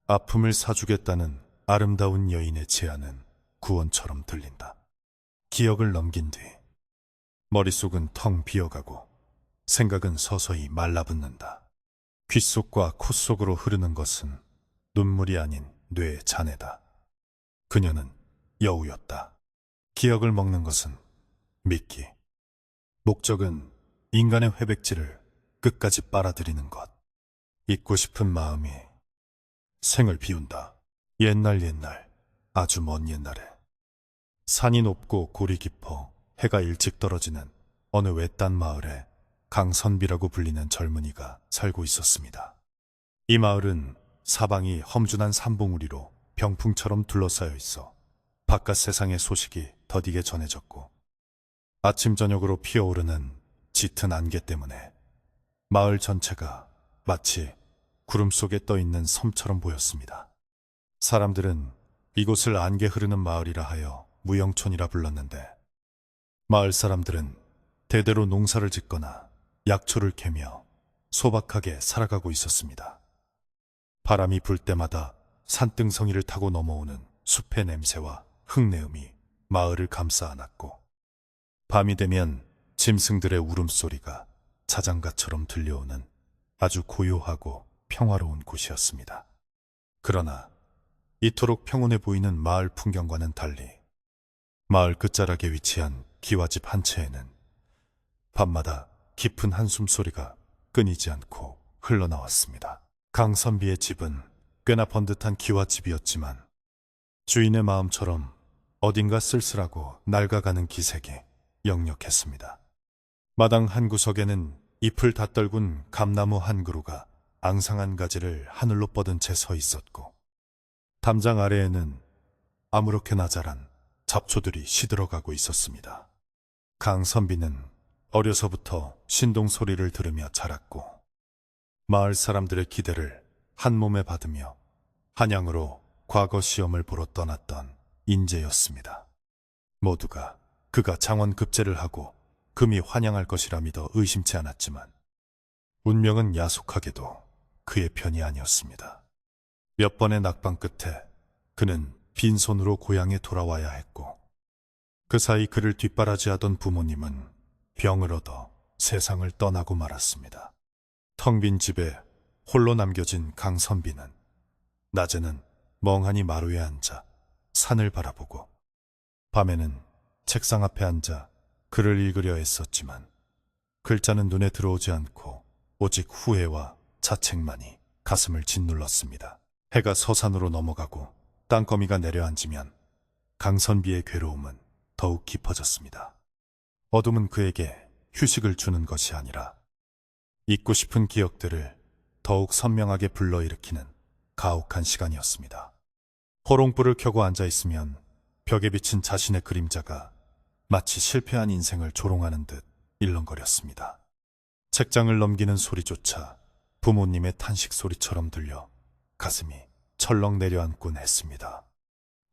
아픔을 사주겠다는 아름다운 여인의 제안은 구원처럼 들린다. 기억을 넘긴 뒤 머릿속은 텅 비어가고 생각은 서서히 말라붙는다. 귓속과 콧속으로 흐르는 것은 눈물이 아닌 뇌의 잔해다. 그녀는 여우였다. 기억을 먹는 것은 미끼. 목적은 인간의 회백질을 끝까지 빨아들이는 것. 잊고 싶은 마음이 생을 비운다. 옛날 아주 먼 옛날에 산이 높고 골이 깊어 해가 일찍 떨어지는 어느 외딴 마을에 강선비라고 불리는 젊은이가 살고 있었습니다. 이 마을은 사방이 험준한 산봉우리로 병풍처럼 둘러싸여 있어 바깥 세상의 소식이 더디게 전해졌고, 아침 저녁으로 피어오르는 짙은 안개 때문에 마을 전체가 마치 구름 속에 떠있는 섬처럼 보였습니다. 사람들은 이곳을 안개 흐르는 마을이라 하여 무영촌이라 불렀는데, 마을 사람들은 대대로 농사를 짓거나 약초를 캐며 소박하게 살아가고 있었습니다. 바람이 불 때마다 산등성이를 타고 넘어오는 숲의 냄새와 흙내음이 마을을 감싸 안았고, 밤이 되면 짐승들의 울음소리가 자장가처럼 들려오는 아주 고요하고 평화로운 곳이었습니다. 그러나 이토록 평온해 보이는 마을 풍경과는 달리 마을 끝자락에 위치한 기와집 한 채에는 밤마다 깊은 한숨 소리가 끊이지 않고 흘러나왔습니다. 강선비의 집은 꽤나 번듯한 기와집이었지만 주인의 마음처럼 어딘가 쓸쓸하고 낡아가는 기색이 역력했습니다. 마당 한 구석에는 잎을 다 떨군 감나무 한 그루가 앙상한 가지를 하늘로 뻗은 채 서 있었고, 담장 아래에는 아무렇게나 자란 잡초들이 시들어가고 있었습니다. 강선비는 어려서부터 신동 소리를 들으며 자랐고, 마을 사람들의 기대를 한 몸에 받으며 한양으로 과거 시험을 보러 떠났던 인재였습니다. 모두가 그가 장원급제를 하고 금이 환영할 것이라 믿어 의심치 않았지만 운명은 야속하게도 그의 편이 아니었습니다. 몇 번의 낙방 끝에 그는 빈손으로 고향에 돌아와야 했고, 그 사이 그를 뒷바라지하던 부모님은 병을 얻어 세상을 떠나고 말았습니다. 텅 빈 집에 홀로 남겨진 강선비는 낮에는 멍하니 마루에 앉아 산을 바라보고, 밤에는 책상 앞에 앉아 글을 읽으려 했었지만 글자는 눈에 들어오지 않고 오직 후회와 자책만이 가슴을 짓눌렀습니다. 해가 서산으로 넘어가고 땅거미가 내려앉으면 강선비의 괴로움은 더욱 깊어졌습니다. 어둠은 그에게 휴식을 주는 것이 아니라 잊고 싶은 기억들을 더욱 선명하게 불러일으키는 가혹한 시간이었습니다. 호롱불을 켜고 앉아있으면 벽에 비친 자신의 그림자가 마치 실패한 인생을 조롱하는 듯 일렁거렸습니다. 책장을 넘기는 소리조차 부모님의 탄식 소리처럼 들려 가슴이 철렁 내려앉곤 했습니다.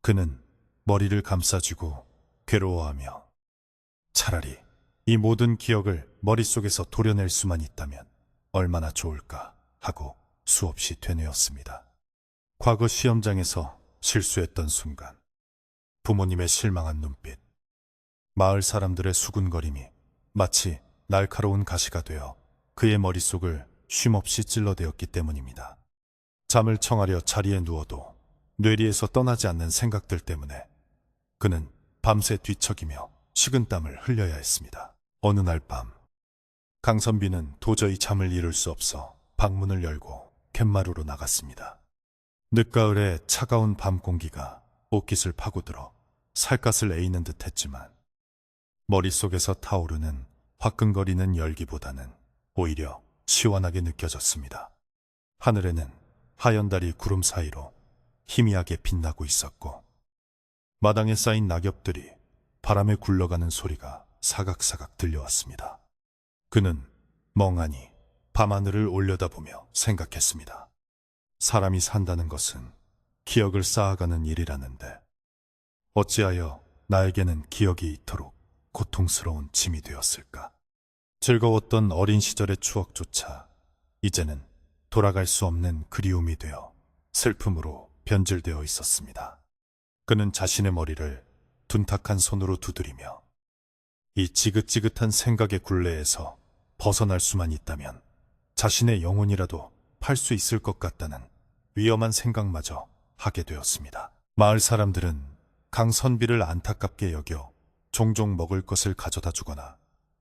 그는 머리를 감싸쥐고 괴로워하며 차라리 이 모든 기억을 머릿속에서 도려낼 수만 있다면 얼마나 좋을까 하고 수없이 되뇌었습니다. 과거 시험장에서 실수했던 순간, 부모님의 실망한 눈빛, 마을 사람들의 수군거림이 마치 날카로운 가시가 되어 그의 머릿속을 쉼없이 찔러대었기 때문입니다. 잠을 청하려 자리에 누워도 뇌리에서 떠나지 않는 생각들 때문에 그는 밤새 뒤척이며 식은땀을 흘려야 했습니다. 어느 날 밤, 강선비는 도저히 잠을 이룰 수 없어 방문을 열고 갯마루로 나갔습니다. 늦가을에 차가운 밤 공기가 옷깃을 파고들어 살갗을 에이는 듯 했지만 머릿속에서 타오르는 화끈거리는 열기보다는 오히려 시원하게 느껴졌습니다. 하늘에는 하얀 달이 구름 사이로 희미하게 빛나고 있었고, 마당에 쌓인 낙엽들이 바람에 굴러가는 소리가 사각사각 들려왔습니다. 그는 멍하니 밤하늘을 올려다보며 생각했습니다. 사람이 산다는 것은 기억을 쌓아가는 일이라는데 어찌하여 나에게는 기억이 이토록 고통스러운 짐이 되었을까? 즐거웠던 어린 시절의 추억조차 이제는 돌아갈 수 없는 그리움이 되어 슬픔으로 변질되어 있었습니다. 그는 자신의 머리를 둔탁한 손으로 두드리며 이 지긋지긋한 생각의 굴레에서 벗어날 수만 있다면 자신의 영혼이라도 팔 수 있을 것 같다는 위험한 생각마저 하게 되었습니다. 마을 사람들은 강선비를 안타깝게 여겨 종종 먹을 것을 가져다 주거나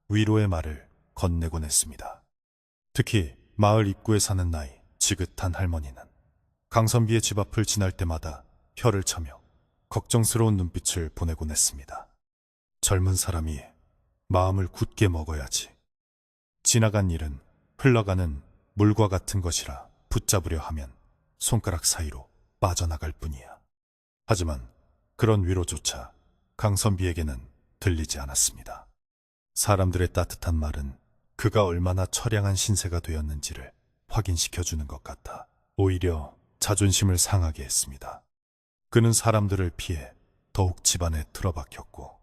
위로의 말을 건네곤 했습니다. 특히 마을 입구에 사는 나이 지긋한 할머니는 강선비의 집 앞을 지날 때마다 혀를 차며 걱정스러운 눈빛을 보내곤 했습니다. 젊은 사람이 마음을 굳게 먹어야지. 지나간 일은 흘러가는 물과 같은 것이라 붙잡으려 하면 손가락 사이로 빠져나갈 뿐이야. 하지만 그런 위로조차 강선비에게는 들리지 않았습니다. 사람들의 따뜻한 말은 그가 얼마나 처량한 신세가 되었는지를 확인시켜주는 것 같아 오히려 자존심을 상하게 했습니다. 그는 사람들을 피해 더욱 집안에 틀어박혔고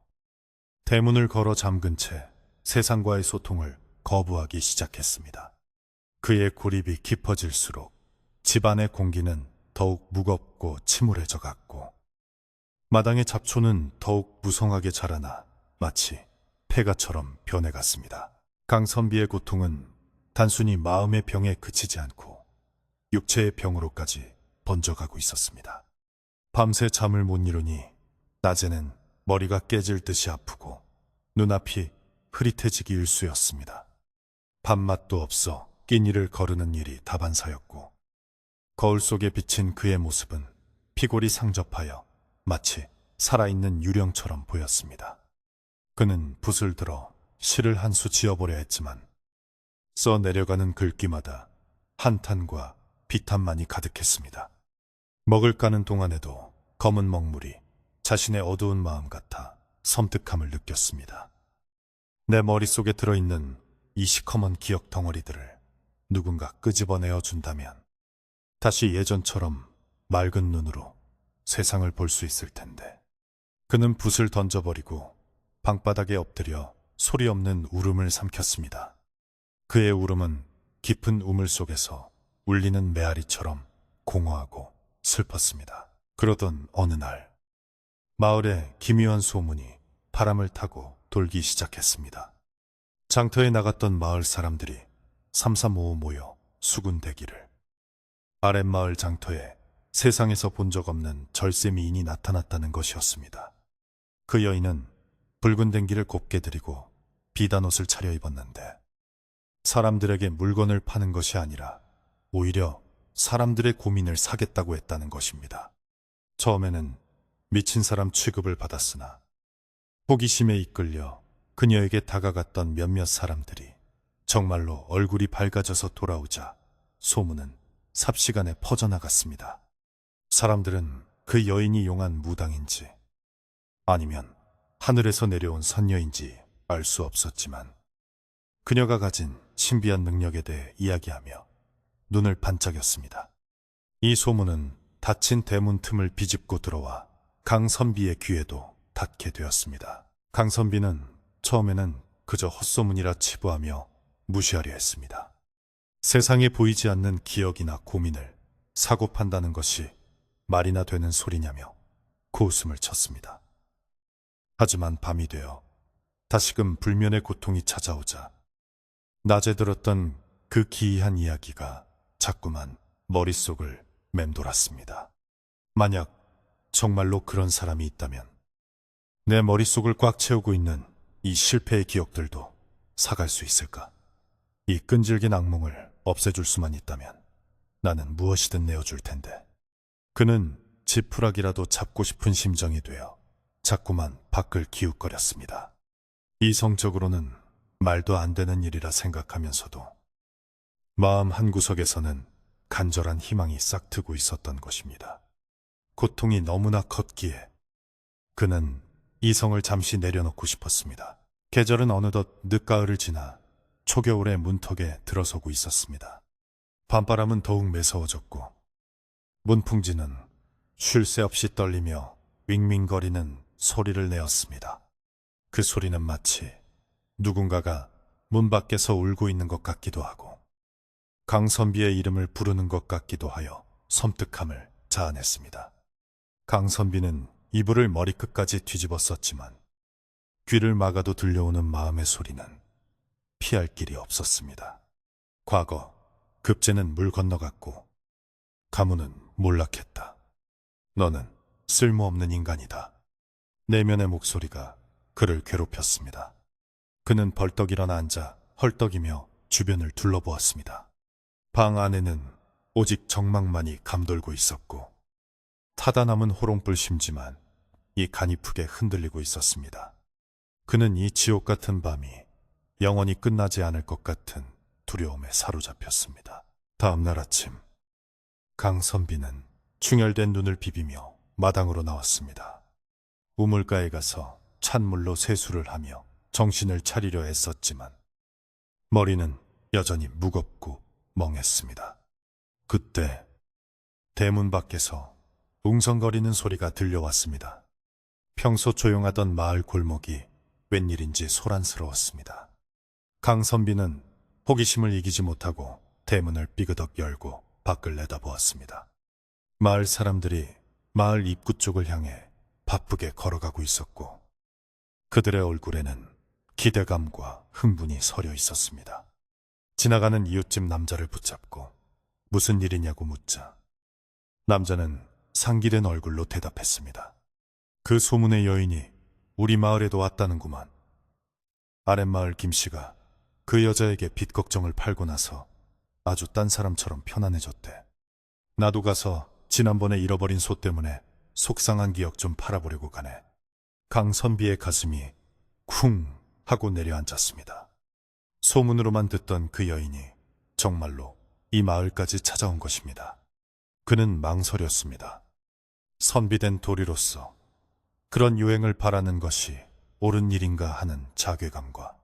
대문을 걸어 잠근 채 세상과의 소통을 거부하기 시작했습니다. 그의 고립이 깊어질수록 집안의 공기는 더욱 무겁고 침울해져 갔고 마당의 잡초는 더욱 무성하게 자라나 마치 폐가처럼 변해갔습니다. 강선비의 고통은 단순히 마음의 병에 그치지 않고 육체의 병으로까지 번져가고 있었습니다. 밤새 잠을 못 이루니 낮에는 머리가 깨질 듯이 아프고 눈앞이 흐릿해지기 일쑤였습니다. 밥맛도 없어 끼니를 거르는 일이 다반사였고 거울 속에 비친 그의 모습은 피골이 상접하여 마치 살아있는 유령처럼 보였습니다. 그는 붓을 들어 시를 한 수 지어보려 했지만 써 내려가는 글귀마다 한탄과 비탄만이 가득했습니다. 먹을 까는 동안에도 검은 먹물이 자신의 어두운 마음 같아 섬뜩함을 느꼈습니다. 내 머릿속에 들어있는 이 시커먼 기억 덩어리들을 누군가 끄집어내어 준다면 다시 예전처럼 맑은 눈으로 세상을 볼 수 있을 텐데. 그는 붓을 던져버리고 방바닥에 엎드려 소리 없는 울음을 삼켰습니다. 그의 울음은 깊은 우물 속에서 울리는 메아리처럼 공허하고 슬펐습니다. 그러던 어느 날 마을에 기묘한 소문이 바람을 타고 돌기 시작했습니다. 장터에 나갔던 마을 사람들이 삼삼오오 모여 수군대기를. 아랫마을 장터에 세상에서 본 적 없는 절세미인이 나타났다는 것이었습니다. 그 여인은 붉은 댕기를 곱게 들이고 비단 옷을 차려입었는데 사람들에게 물건을 파는 것이 아니라 오히려 사람들의 고민을 사겠다고 했다는 것입니다. 처음에는 미친 사람 취급을 받았으나 호기심에 이끌려 그녀에게 다가갔던 몇몇 사람들이 정말로 얼굴이 밝아져서 돌아오자 소문은 삽시간에 퍼져나갔습니다. 사람들은 그 여인이 용한 무당인지 아니면 하늘에서 내려온 선녀인지 알 수 없었지만 그녀가 가진 신비한 능력에 대해 이야기하며 눈을 반짝였습니다. 이 소문은 닫힌 대문 틈을 비집고 들어와 강선비의 귀에도 닿게 되었습니다. 강선비는 처음에는 그저 헛소문이라 치부하며 무시하려 했습니다. 세상에 보이지 않는 기억이나 고민을 사고 판다는 것이 말이나 되는 소리냐며 고웃음을 쳤습니다. 하지만 밤이 되어 다시금 불면의 고통이 찾아오자 낮에 들었던 그 기이한 이야기가 자꾸만 머릿속을 맴돌았습니다. 만약 정말로 그런 사람이 있다면 내 머릿속을 꽉 채우고 있는 이 실패의 기억들도 사갈 수 있을까? 이 끈질긴 악몽을 없애줄 수만 있다면 나는 무엇이든 내어줄 텐데. 그는 지푸라기라도 잡고 싶은 심정이 되어 자꾸만 밖을 기웃거렸습니다. 이성적으로는 말도 안 되는 일이라 생각하면서도 마음 한구석에서는 간절한 희망이 싹트고 있었던 것입니다. 고통이 너무나 컸기에 그는 이성을 잠시 내려놓고 싶었습니다. 계절은 어느덧 늦가을을 지나 초겨울의 문턱에 들어서고 있었습니다. 밤바람은 더욱 매서워졌고 문풍지는 쉴 새 없이 떨리며 윙윙거리는 소리를 내었습니다. 그 소리는 마치 누군가가 문 밖에서 울고 있는 것 같기도 하고 강선비의 이름을 부르는 것 같기도 하여 섬뜩함을 자아냈습니다. 강선비는 이불을 머리끝까지 뒤집어 썼지만 귀를 막아도 들려오는 마음의 소리는 피할 길이 없었습니다. 과거 급제는 물 건너갔고 가문은 몰락했다. 너는 쓸모없는 인간이다. 내면의 목소리가 그를 괴롭혔습니다. 그는 벌떡 일어나 앉아 헐떡이며 주변을 둘러보았습니다. 방 안에는 오직 정막만이 감돌고 있었고 타다 남은 호롱불 심지만 이 가니프게 흔들리고 있었습니다. 그는 이 지옥 같은 밤이 영원히 끝나지 않을 것 같은 두려움에 사로잡혔습니다. 다음 날 아침 강선비는 충혈된 눈을 비비며 마당으로 나왔습니다. 우물가에 가서 찬물로 세수를 하며 정신을 차리려 애썼지만 머리는 여전히 무겁고 멍했습니다. 그때 대문 밖에서 웅성거리는 소리가 들려왔습니다. 평소 조용하던 마을 골목이 웬일인지 소란스러웠습니다. 강선비는 호기심을 이기지 못하고 대문을 삐그덕 열고 밖을 내다보았습니다. 마을 사람들이 마을 입구 쪽을 향해 바쁘게 걸어가고 있었고 그들의 얼굴에는 기대감과 흥분이 서려 있었습니다. 지나가는 이웃집 남자를 붙잡고 무슨 일이냐고 묻자 남자는 상기된 얼굴로 대답했습니다. 그 소문의 여인이 우리 마을에도 왔다는구만. 아랫마을 김씨가 그 여자에게 빚 걱정을 팔고 나서 아주 딴 사람처럼 편안해졌대. 나도 가서 지난번에 잃어버린 소 때문에 속상한 기억 좀 팔아보려고 가네. 강선비의 가슴이 쿵 하고 내려앉았습니다. 소문으로만 듣던 그 여인이 정말로 이 마을까지 찾아온 것입니다. 그는 망설였습니다. 선비된 도리로서 그런 유행을 바라는 것이 옳은 일인가 하는 자괴감과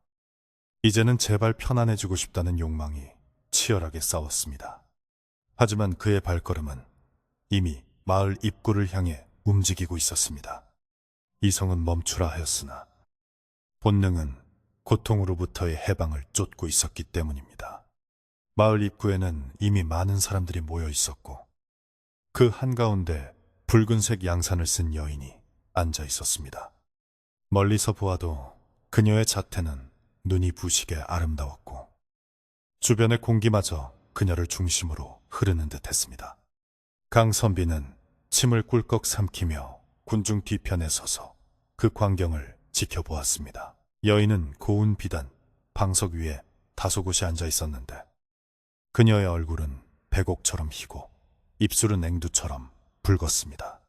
이제는 제발 편안해지고 싶다는 욕망이 치열하게 싸웠습니다. 하지만 그의 발걸음은 이미 마을 입구를 향해 움직이고 있었습니다. 이성은 멈추라 하였으나 본능은 고통으로부터의 해방을 쫓고 있었기 때문입니다. 마을 입구에는 이미 많은 사람들이 모여 있었고 그 한가운데 붉은색 양산을 쓴 여인이 앉아 있었습니다. 멀리서 보아도 그녀의 자태는 눈이 부시게 아름다웠고 주변의 공기마저 그녀를 중심으로 흐르는 듯 했습니다. 강선비는 침을 꿀꺽 삼키며 군중 뒤편에 서서 그 광경을 지켜보았습니다. 여인은 고운 비단, 방석 위에 다소 곳이 앉아 있었는데 그녀의 얼굴은 백옥처럼 희고 입술은 앵두처럼 붉었습니다.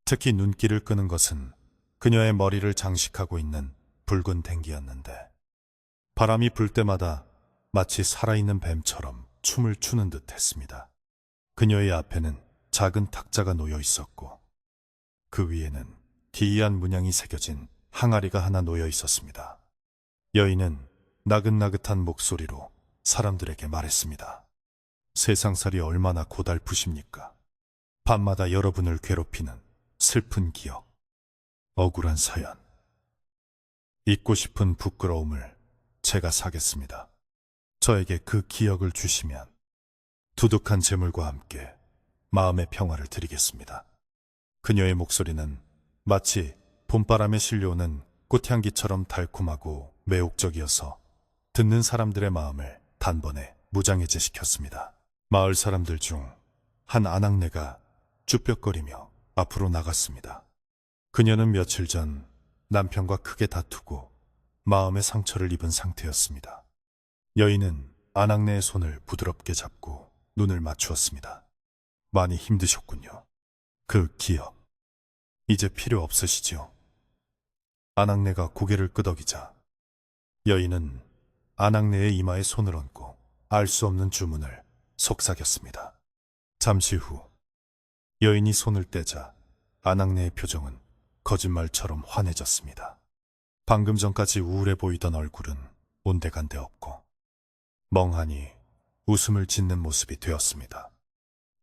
특히 눈길을 끄는 것은 그녀의 머리를 장식하고 있는 붉은 댕기였는데 바람이 불 때마다 마치 살아있는 뱀처럼 춤을 추는 듯 했습니다. 그녀의 앞에는 작은 탁자가 놓여 있었고 그 위에는 기이한 문양이 새겨진 항아리가 하나 놓여 있었습니다. 여인은 나긋나긋한 목소리로 사람들에게 말했습니다. 세상살이 얼마나 고달프십니까? 밤마다 여러분을 괴롭히는 슬픈 기억, 억울한 사연, 잊고 싶은 부끄러움을 제가 사겠습니다. 저에게 그 기억을 주시면 두둑한 재물과 함께 마음의 평화를 드리겠습니다. 그녀의 목소리는 마치 봄바람에 실려오는 꽃향기처럼 달콤하고 매혹적이어서 듣는 사람들의 마음을 단번에 무장해제시켰습니다. 마을 사람들 중 한 아낙네가 쭈뼛거리며 앞으로 나갔습니다. 그녀는 며칠 전 남편과 크게 다투고 마음의 상처를 입은 상태였습니다. 여인은 아낙네의 손을 부드럽게 잡고 눈을 맞추었습니다. 많이 힘드셨군요. 그 기억, 이제 필요 없으시지요? 아낙네가 고개를 끄덕이자 여인은 아낙네의 이마에 손을 얹고 알 수 없는 주문을 속삭였습니다. 잠시 후 여인이 손을 떼자 아낙네의 표정은 거짓말처럼 환해졌습니다. 방금 전까지 우울해 보이던 얼굴은 온데간데 없고 멍하니 웃음을 짓는 모습이 되었습니다.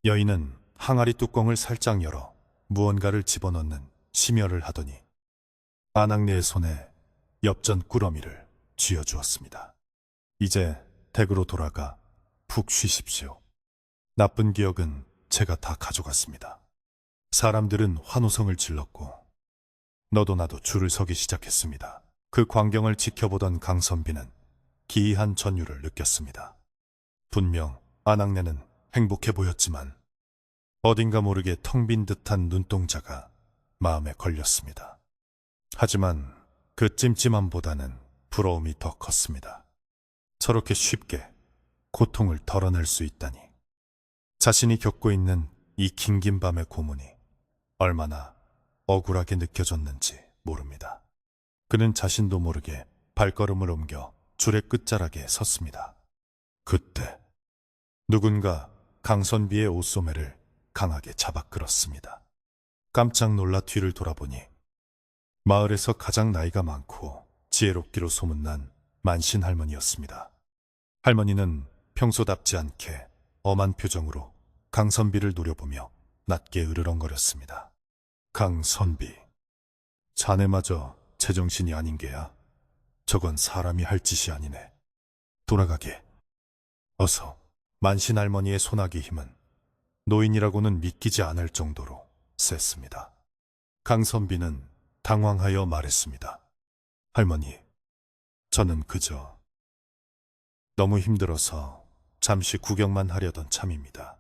여인은 항아리 뚜껑을 살짝 열어 무언가를 집어넣는 심혈을 하더니 아낙네의 손에 엽전 꾸러미를 쥐어주었습니다. 이제 댁으로 돌아가 푹 쉬십시오. 나쁜 기억은 제가 다 가져갔습니다. 사람들은 환호성을 질렀고 너도 나도 줄을 서기 시작했습니다. 그 광경을 지켜보던 강선비는 기이한 전율을 느꼈습니다. 분명 안악내는 행복해 보였지만 어딘가 모르게 텅 빈 듯한 눈동자가 마음에 걸렸습니다. 하지만 그 찜찜함보다는 부러움이 더 컸습니다. 저렇게 쉽게 고통을 덜어낼 수 있다니. 자신이 겪고 있는 이 긴긴 밤의 고문이 얼마나 억울하게 느껴졌는지 모릅니다. 그는 자신도 모르게 발걸음을 옮겨 줄의 끝자락에 섰습니다. 그때 누군가 강선비의 옷소매를 강하게 잡아 끌었습니다. 깜짝 놀라 뒤를 돌아보니 마을에서 가장 나이가 많고 지혜롭기로 소문난 만신 할머니였습니다. 할머니는 평소답지 않게 엄한 표정으로 강선비를 노려보며 낮게 으르렁거렸습니다. 강선비, 자네마저 제정신이 아닌 게야. 저건 사람이 할 짓이 아니네. 돌아가게. 어서. 만신 할머니의 소나기 힘은 노인이라고는 믿기지 않을 정도로 셌습니다. 강선비는 당황하여 말했습니다. 할머니, 저는 그저 너무 힘들어서 잠시 구경만 하려던 참입니다.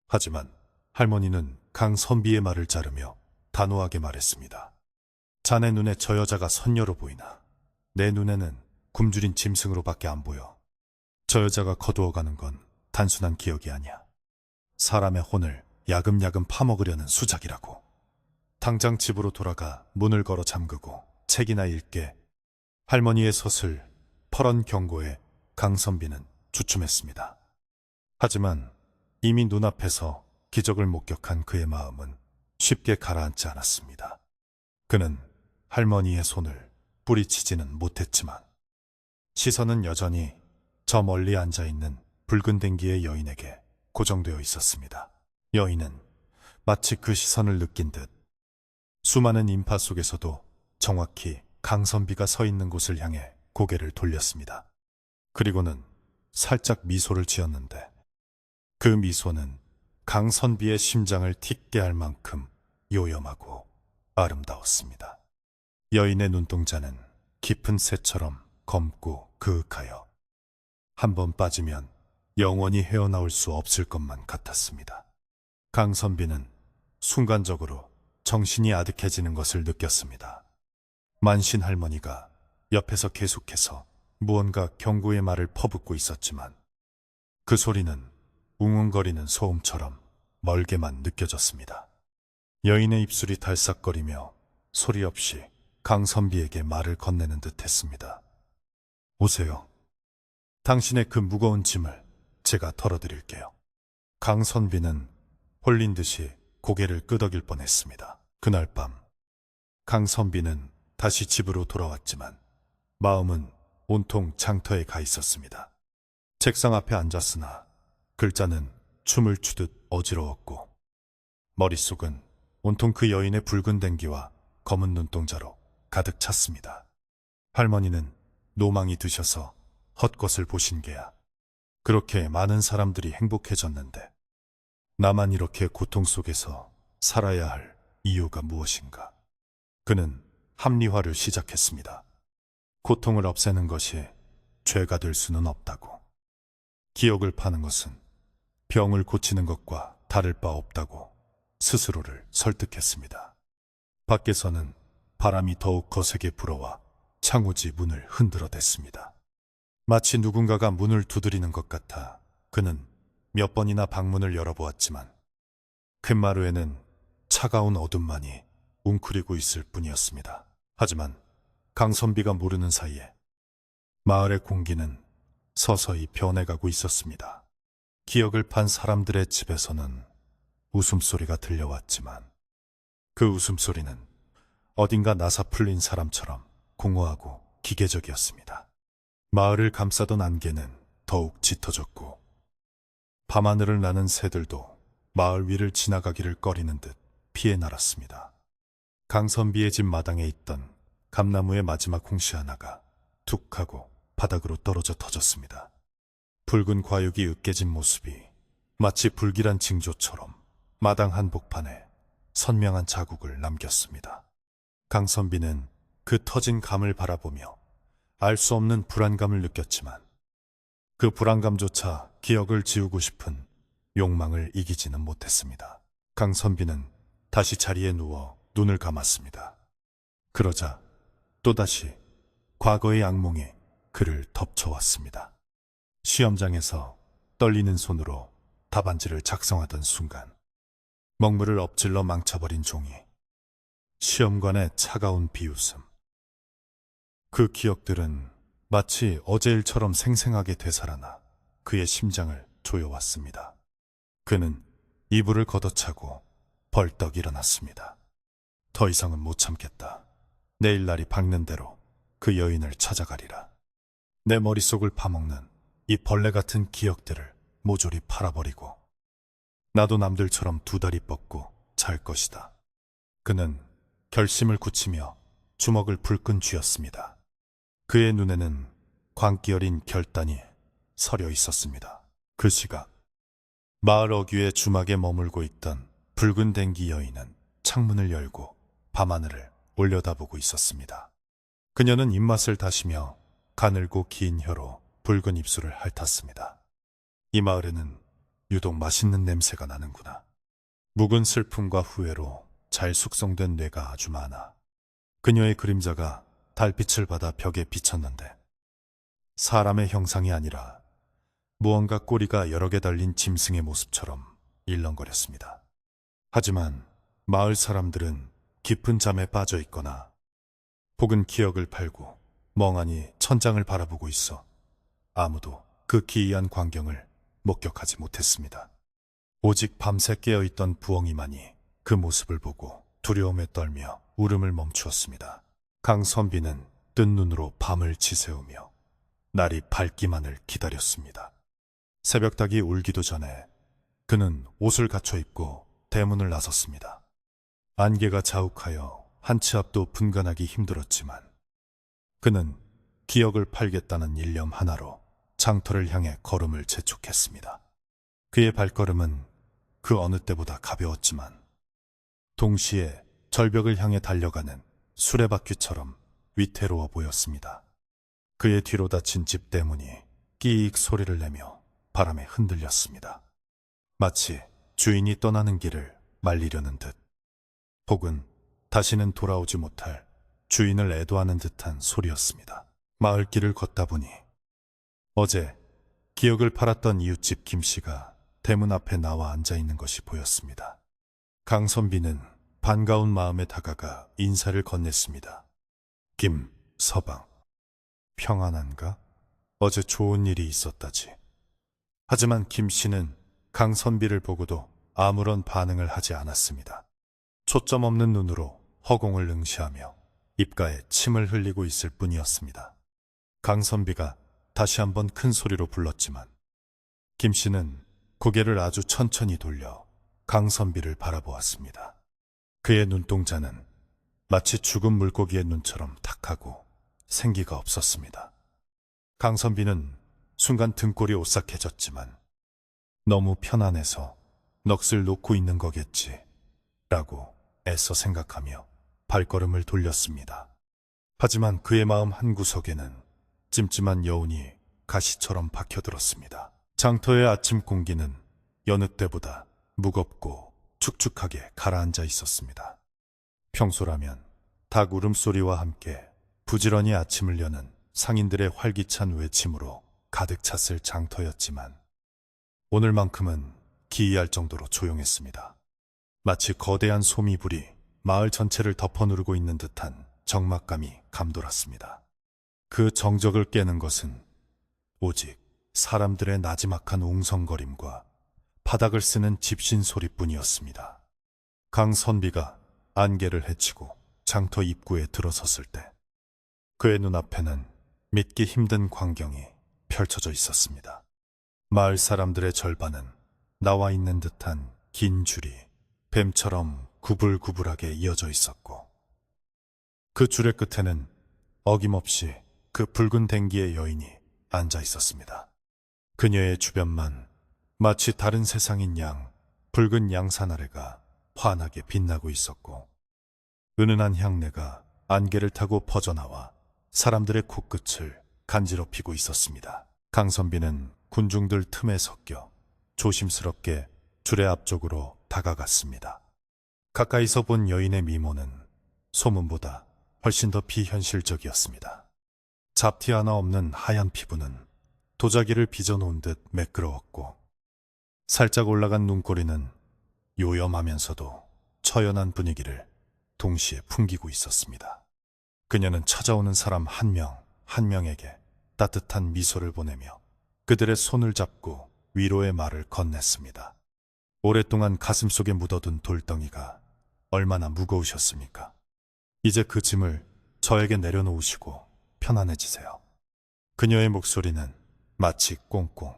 하지만 할머니는 강선비의 말을 자르며 단호하게 말했습니다. 자네 눈에 저 여자가 선녀로 보이나 내 눈에는 굶주린 짐승으로밖에 안 보여. 저 여자가 거두어가는 건 단순한 기억이 아니야. 사람의 혼을 야금야금 파먹으려는 수작이라고. 당장 집으로 돌아가 문을 걸어 잠그고 책이나 읽게. 할머니의 서슬 퍼런 경고에 강선비는 주춤했습니다. 하지만 이미 눈앞에서 기적을 목격한 그의 마음은 쉽게 가라앉지 않았습니다. 그는 할머니의 손을 뿌리치지는 못했지만 시선은 여전히 저 멀리 앉아있는 붉은 댕기의 여인에게 고정되어 있었습니다. 여인은 마치 그 시선을 느낀 듯 수많은 인파 속에서도 정확히 강선비가 서 있는 곳을 향해 고개를 돌렸습니다. 그리고는 살짝 미소를 지었는데 그 미소는 강선비의 심장을 틱게 할 만큼 요염하고 아름다웠습니다. 여인의 눈동자는 깊은 새처럼 검고 그윽하여 한 번 빠지면 영원히 헤어나올 수 없을 것만 같았습니다. 강선비는 순간적으로 정신이 아득해지는 것을 느꼈습니다. 만신 할머니가 옆에서 계속해서 무언가 경고의 말을 퍼붓고 있었지만 그 소리는 웅웅거리는 소음처럼 멀게만 느껴졌습니다. 여인의 입술이 달싹거리며 소리 없이 강선비에게 말을 건네는 듯 했습니다. 오세요. 당신의 그 무거운 짐을 제가 털어드릴게요. 강선비는 홀린 듯이 고개를 끄덕일 뻔했습니다. 그날 밤 강선비는 다시 집으로 돌아왔지만 마음은 온통 장터에 가 있었습니다. 책상 앞에 앉았으나 글자는 춤을 추듯 어지러웠고 머릿속은 온통 그 여인의 붉은 댕기와 검은 눈동자로 가득 찼습니다. 할머니는 노망이 드셔서 헛것을 보신 게야. 그렇게 많은 사람들이 행복해졌는데 나만 이렇게 고통 속에서 살아야 할 이유가 무엇인가? 그는 합리화를 시작했습니다. 고통을 없애는 것이 죄가 될 수는 없다고. 기억을 파는 것은 병을 고치는 것과 다를 바 없다고 스스로를 설득했습니다. 밖에서는 바람이 더욱 거세게 불어와 창호지 문을 흔들어댔습니다. 마치 누군가가 문을 두드리는 것 같아 그는 몇 번이나 방문을 열어보았지만 툇마루에는 차가운 어둠만이 웅크리고 있을 뿐이었습니다. 하지만 강선비가 모르는 사이에 마을의 공기는 서서히 변해가고 있었습니다. 기억을 판 사람들의 집에서는 웃음소리가 들려왔지만 그 웃음소리는 어딘가 나사 풀린 사람처럼 공허하고 기계적이었습니다. 마을을 감싸던 안개는 더욱 짙어졌고 밤하늘을 나는 새들도 마을 위를 지나가기를 꺼리는 듯 피해 날았습니다. 강선비의 집 마당에 있던 감나무의 마지막 홍시 하나가 툭 하고 바닥으로 떨어져 터졌습니다. 붉은 과육이 으깨진 모습이 마치 불길한 징조처럼 마당 한복판에 선명한 자국을 남겼습니다. 강선비는 그 터진 감을 바라보며 알 수 없는 불안감을 느꼈지만 그 불안감조차 기억을 지우고 싶은 욕망을 이기지는 못했습니다. 강선비는 다시 자리에 누워 눈을 감았습니다. 그러자 또다시 과거의 악몽이 그를 덮쳐왔습니다. 시험장에서 떨리는 손으로 답안지를 작성하던 순간 먹물을 엎질러 망쳐버린 종이, 시험관의 차가운 비웃음. 그 기억들은 마치 어제 일처럼 생생하게 되살아나 그의 심장을 조여왔습니다. 그는 이불을 걷어차고 벌떡 일어났습니다. 더 이상은 못 참겠다. 내일 날이 밝는 대로 그 여인을 찾아가리라. 내 머릿속을 파먹는 이 벌레 같은 기억들을 모조리 팔아버리고 나도 남들처럼 두 다리 뻗고 잘 것이다. 그는 결심을 굳히며 주먹을 불끈 쥐었습니다. 그의 눈에는 광기 어린 결단이 서려 있었습니다. 그 시각 마을 어귀의 주막에 머물고 있던 붉은 댕기 여인은 창문을 열고 밤하늘을 올려다보고 있었습니다. 그녀는 입맛을 다시며 가늘고 긴 혀로 붉은 입술을 핥았습니다. 이 마을에는 유독 맛있는 냄새가 나는구나. 묵은 슬픔과 후회로 잘 숙성된 뇌가 아주 많아. 그녀의 그림자가 달빛을 받아 벽에 비쳤는데 사람의 형상이 아니라 무언가 꼬리가 여러 개 달린 짐승의 모습처럼 일렁거렸습니다. 하지만 마을 사람들은 깊은 잠에 빠져 있거나 혹은 기억을 팔고 멍하니 천장을 바라보고 있어 아무도 그 기이한 광경을 목격하지 못했습니다. 오직 밤새 깨어있던 부엉이만이 그 모습을 보고 두려움에 떨며 울음을 멈추었습니다. 강선비는 뜬 눈으로 밤을 지새우며 날이 밝기만을 기다렸습니다. 새벽닭이 울기도 전에 그는 옷을 갖춰 입고 대문을 나섰습니다. 안개가 자욱하여 한 치 앞도 분간하기 힘들었지만 그는 기억을 팔겠다는 일념 하나로 장터를 향해 걸음을 재촉했습니다. 그의 발걸음은 그 어느 때보다 가벼웠지만 동시에 절벽을 향해 달려가는 수레바퀴처럼 위태로워 보였습니다. 그의 뒤로 닫힌 집 대문이 끼익 소리를 내며 바람에 흔들렸습니다. 마치 주인이 떠나는 길을 말리려는 듯, 혹은 다시는 돌아오지 못할 주인을 애도하는 듯한 소리였습니다. 마을길을 걷다 보니 어제 기억을 팔았던 이웃집 김씨가 대문 앞에 나와 앉아있는 것이 보였습니다. 강선비는 반가운 마음에 다가가 인사를 건넸습니다. 김서방, 평안한가? 어제 좋은 일이 있었다지. 하지만 김씨는 강선비를 보고도 아무런 반응을 하지 않았습니다. 초점 없는 눈으로 허공을 응시하며 입가에 침을 흘리고 있을 뿐이었습니다. 강선비가 다시 한번 큰 소리로 불렀지만 김씨는 고개를 아주 천천히 돌려 강선비를 바라보았습니다. 그의 눈동자는 마치 죽은 물고기의 눈처럼 탁하고 생기가 없었습니다. 강선비는 순간 등골이 오싹해졌지만 너무 편안해서 넋을 놓고 있는 거겠지 라고 애써 생각하며 발걸음을 돌렸습니다. 하지만 그의 마음 한구석에는 찜찜한 여운이 가시처럼 박혀들었습니다. 장터의 아침 공기는 여느 때보다 무겁고 축축하게 가라앉아 있었습니다. 평소라면 닭 울음소리와 함께 부지런히 아침을 여는 상인들의 활기찬 외침으로 가득 찼을 장터였지만 오늘만큼은 기이할 정도로 조용했습니다. 마치 거대한 소미불이 마을 전체를 덮어누르고 있는 듯한 적막감이 감돌았습니다. 그 정적을 깨는 것은 오직 사람들의 나지막한 웅성거림과 바닥을 쓰는 집신 소리뿐이었습니다. 강선비가 안개를 헤치고 장터 입구에 들어섰을 때 그의 눈앞에는 믿기 힘든 광경이 펼쳐져 있었습니다. 마을 사람들의 절반은 나와 있는 듯한 긴 줄이 뱀처럼 구불구불하게 이어져 있었고 그 줄의 끝에는 어김없이 그 붉은 댕기의 여인이 앉아 있었습니다. 그녀의 주변만 마치 다른 세상인 양 붉은 양산 아래가 환하게 빛나고 있었고 은은한 향내가 안개를 타고 퍼져나와 사람들의 코끝을 간지럽히고 있었습니다. 강선비는 군중들 틈에 섞여 조심스럽게 줄의 앞쪽으로 다가갔습니다. 가까이서 본 여인의 미모는 소문보다 훨씬 더 비현실적이었습니다. 잡티 하나 없는 하얀 피부는 도자기를 빚어놓은 듯 매끄러웠고 살짝 올라간 눈꼬리는 요염하면서도 처연한 분위기를 동시에 풍기고 있었습니다. 그녀는 찾아오는 사람 한 명 한 명에게 따뜻한 미소를 보내며 그들의 손을 잡고 위로의 말을 건넸습니다. 오랫동안 가슴속에 묻어둔 돌덩이가 얼마나 무거우셨습니까? 이제 그 짐을 저에게 내려놓으시고 편안해지세요. 그녀의 목소리는 마치 꽁꽁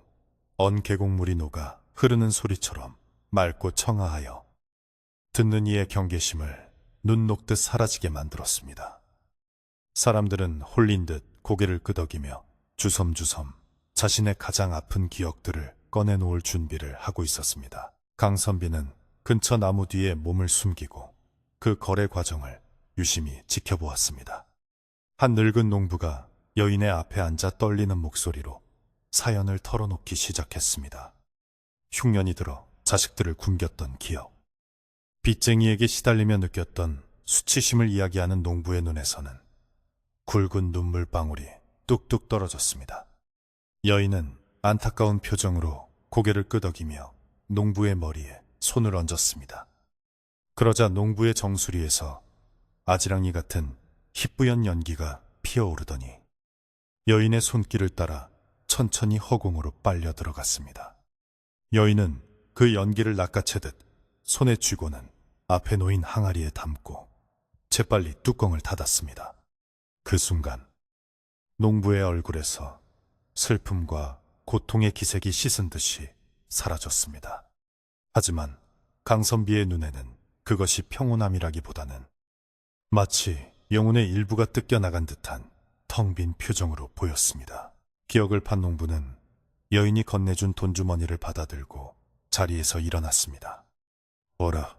언 계곡물이 녹아 흐르는 소리처럼 맑고 청아하여 듣는 이의 경계심을 눈 녹듯 사라지게 만들었습니다. 사람들은 홀린 듯 고개를 끄덕이며 주섬주섬 자신의 가장 아픈 기억들을 꺼내놓을 준비를 하고 있었습니다. 강선비는 근처 나무 뒤에 몸을 숨기고 그 거래 과정을 유심히 지켜보았습니다. 한 늙은 농부가 여인의 앞에 앉아 떨리는 목소리로 사연을 털어놓기 시작했습니다. 흉년이 들어 자식들을 굶겼던 기억, 빚쟁이에게 시달리며 느꼈던 수치심을 이야기하는 농부의 눈에서는 굵은 눈물방울이 뚝뚝 떨어졌습니다. 여인은 안타까운 표정으로 고개를 끄덕이며 농부의 머리에 손을 얹었습니다. 그러자 농부의 정수리에서 아지랑이 같은 희뿌연 연기가 피어오르더니 여인의 손길을 따라 천천히 허공으로 빨려 들어갔습니다. 여인은 그 연기를 낚아채듯 손에 쥐고는 앞에 놓인 항아리에 담고 재빨리 뚜껑을 닫았습니다. 그 순간 농부의 얼굴에서 슬픔과 고통의 기색이 씻은 듯이 사라졌습니다. 하지만 강선비의 눈에는 그것이 평온함이라기보다는 마치 영혼의 일부가 뜯겨나간 듯한 텅 빈 표정으로 보였습니다. 기억을 판 농부는 여인이 건네준 돈주머니를 받아들고 자리에서 일어났습니다. 어라,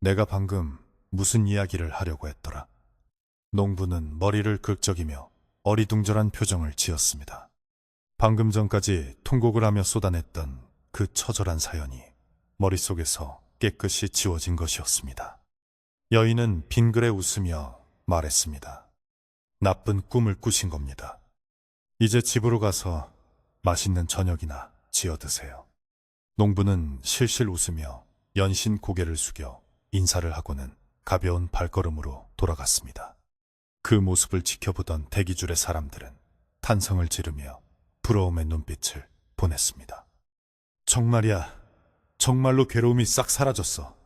내가 방금 무슨 이야기를 하려고 했더라? 농부는 머리를 긁적이며 어리둥절한 표정을 지었습니다. 방금 전까지 통곡을 하며 쏟아냈던 그 처절한 사연이 머릿속에서 깨끗이 지워진 것이었습니다. 여인은 빙그레 웃으며 말했습니다. 나쁜 꿈을 꾸신 겁니다. 이제 집으로 가서 맛있는 저녁이나 지어 드세요. 농부는 실실 웃으며 연신 고개를 숙여 인사를 하고는 가벼운 발걸음으로 돌아갔습니다. 그 모습을 지켜보던 대기줄의 사람들은 탄성을 지르며 부러움의 눈빛을 보냈습니다. 정말이야, 정말로 괴로움이 싹 사라졌어.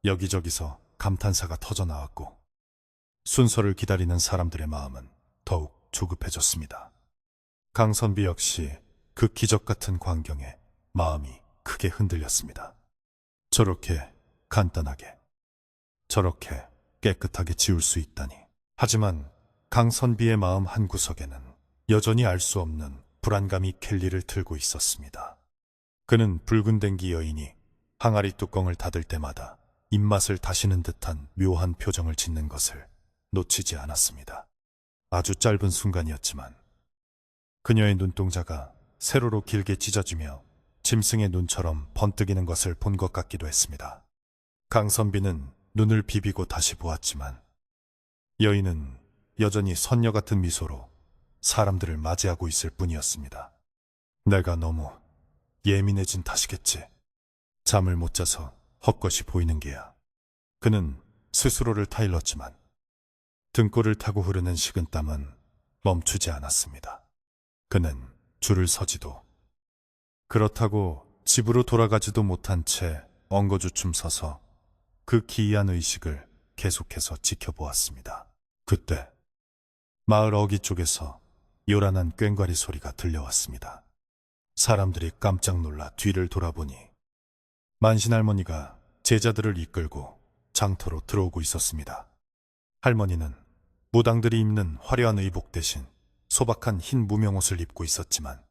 여기저기서 감탄사가 터져나왔고 순서를 기다리는 사람들의 마음은 더욱 조급해졌습니다. 강선비 역시 그 기적 같은 광경에 마음이 크게 흔들렸습니다. 저렇게 간단하게, 저렇게 깨끗하게 지울 수 있다니. 하지만 강선비의 마음 한구석에는 여전히 알 수 없는 불안감이 켈리를 틀고 있었습니다. 그는 붉은 댕기 여인이 항아리 뚜껑을 닫을 때마다 입맛을 다시는 듯한 묘한 표정을 짓는 것을 놓치지 않았습니다. 아주 짧은 순간이었지만 그녀의 눈동자가 세로로 길게 찢어지며 짐승의 눈처럼 번뜩이는 것을 본 것 같기도 했습니다. 강선비는 눈을 비비고 다시 보았지만 여인은 여전히 선녀 같은 미소로 사람들을 맞이하고 있을 뿐이었습니다. 내가 너무 예민해진 탓이겠지. 잠을 못 자서 헛것이 보이는 게야. 그는 스스로를 타일렀지만 등골을 타고 흐르는 식은땀은 멈추지 않았습니다. 그는 줄을 서지도 그렇다고 집으로 돌아가지도 못한 채 엉거주춤 서서 그 기이한 의식을 계속해서 지켜보았습니다. 그때 마을 어귀 쪽에서 요란한 꽹과리 소리가 들려왔습니다. 사람들이 깜짝 놀라 뒤를 돌아보니 만신할머니가 제자들을 이끌고 장터로 들어오고 있었습니다. 할머니는 무당들이 입는 화려한 의복 대신 소박한 흰 무명옷을 입고 있었지만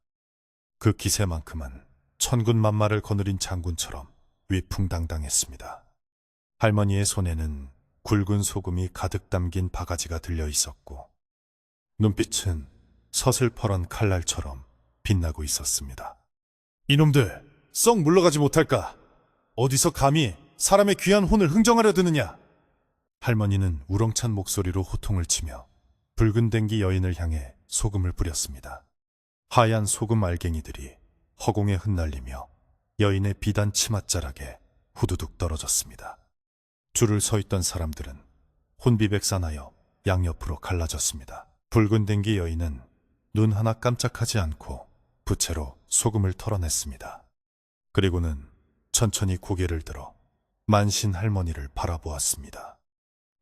그 기세만큼은 천군만마를 거느린 장군처럼 위풍당당했습니다. 할머니의 손에는 굵은 소금이 가득 담긴 바가지가 들려 있었고 눈빛은 서슬퍼런 칼날처럼 빛나고 있었습니다. 이놈들 썩 물러가지 못할까? 어디서 감히 사람의 귀한 혼을 흥정하려 드느냐? 할머니는 우렁찬 목소리로 호통을 치며 붉은 댕기 여인을 향해 소금을 뿌렸습니다. 하얀 소금 알갱이들이 허공에 흩날리며 여인의 비단 치맛자락에 후두둑 떨어졌습니다. 줄을 서 있던 사람들은 혼비백산하여 양옆으로 갈라졌습니다. 붉은 댕기 여인은 눈 하나 깜짝하지 않고 부채로 소금을 털어냈습니다. 그리고는 천천히 고개를 들어 만신 할머니를 바라보았습니다.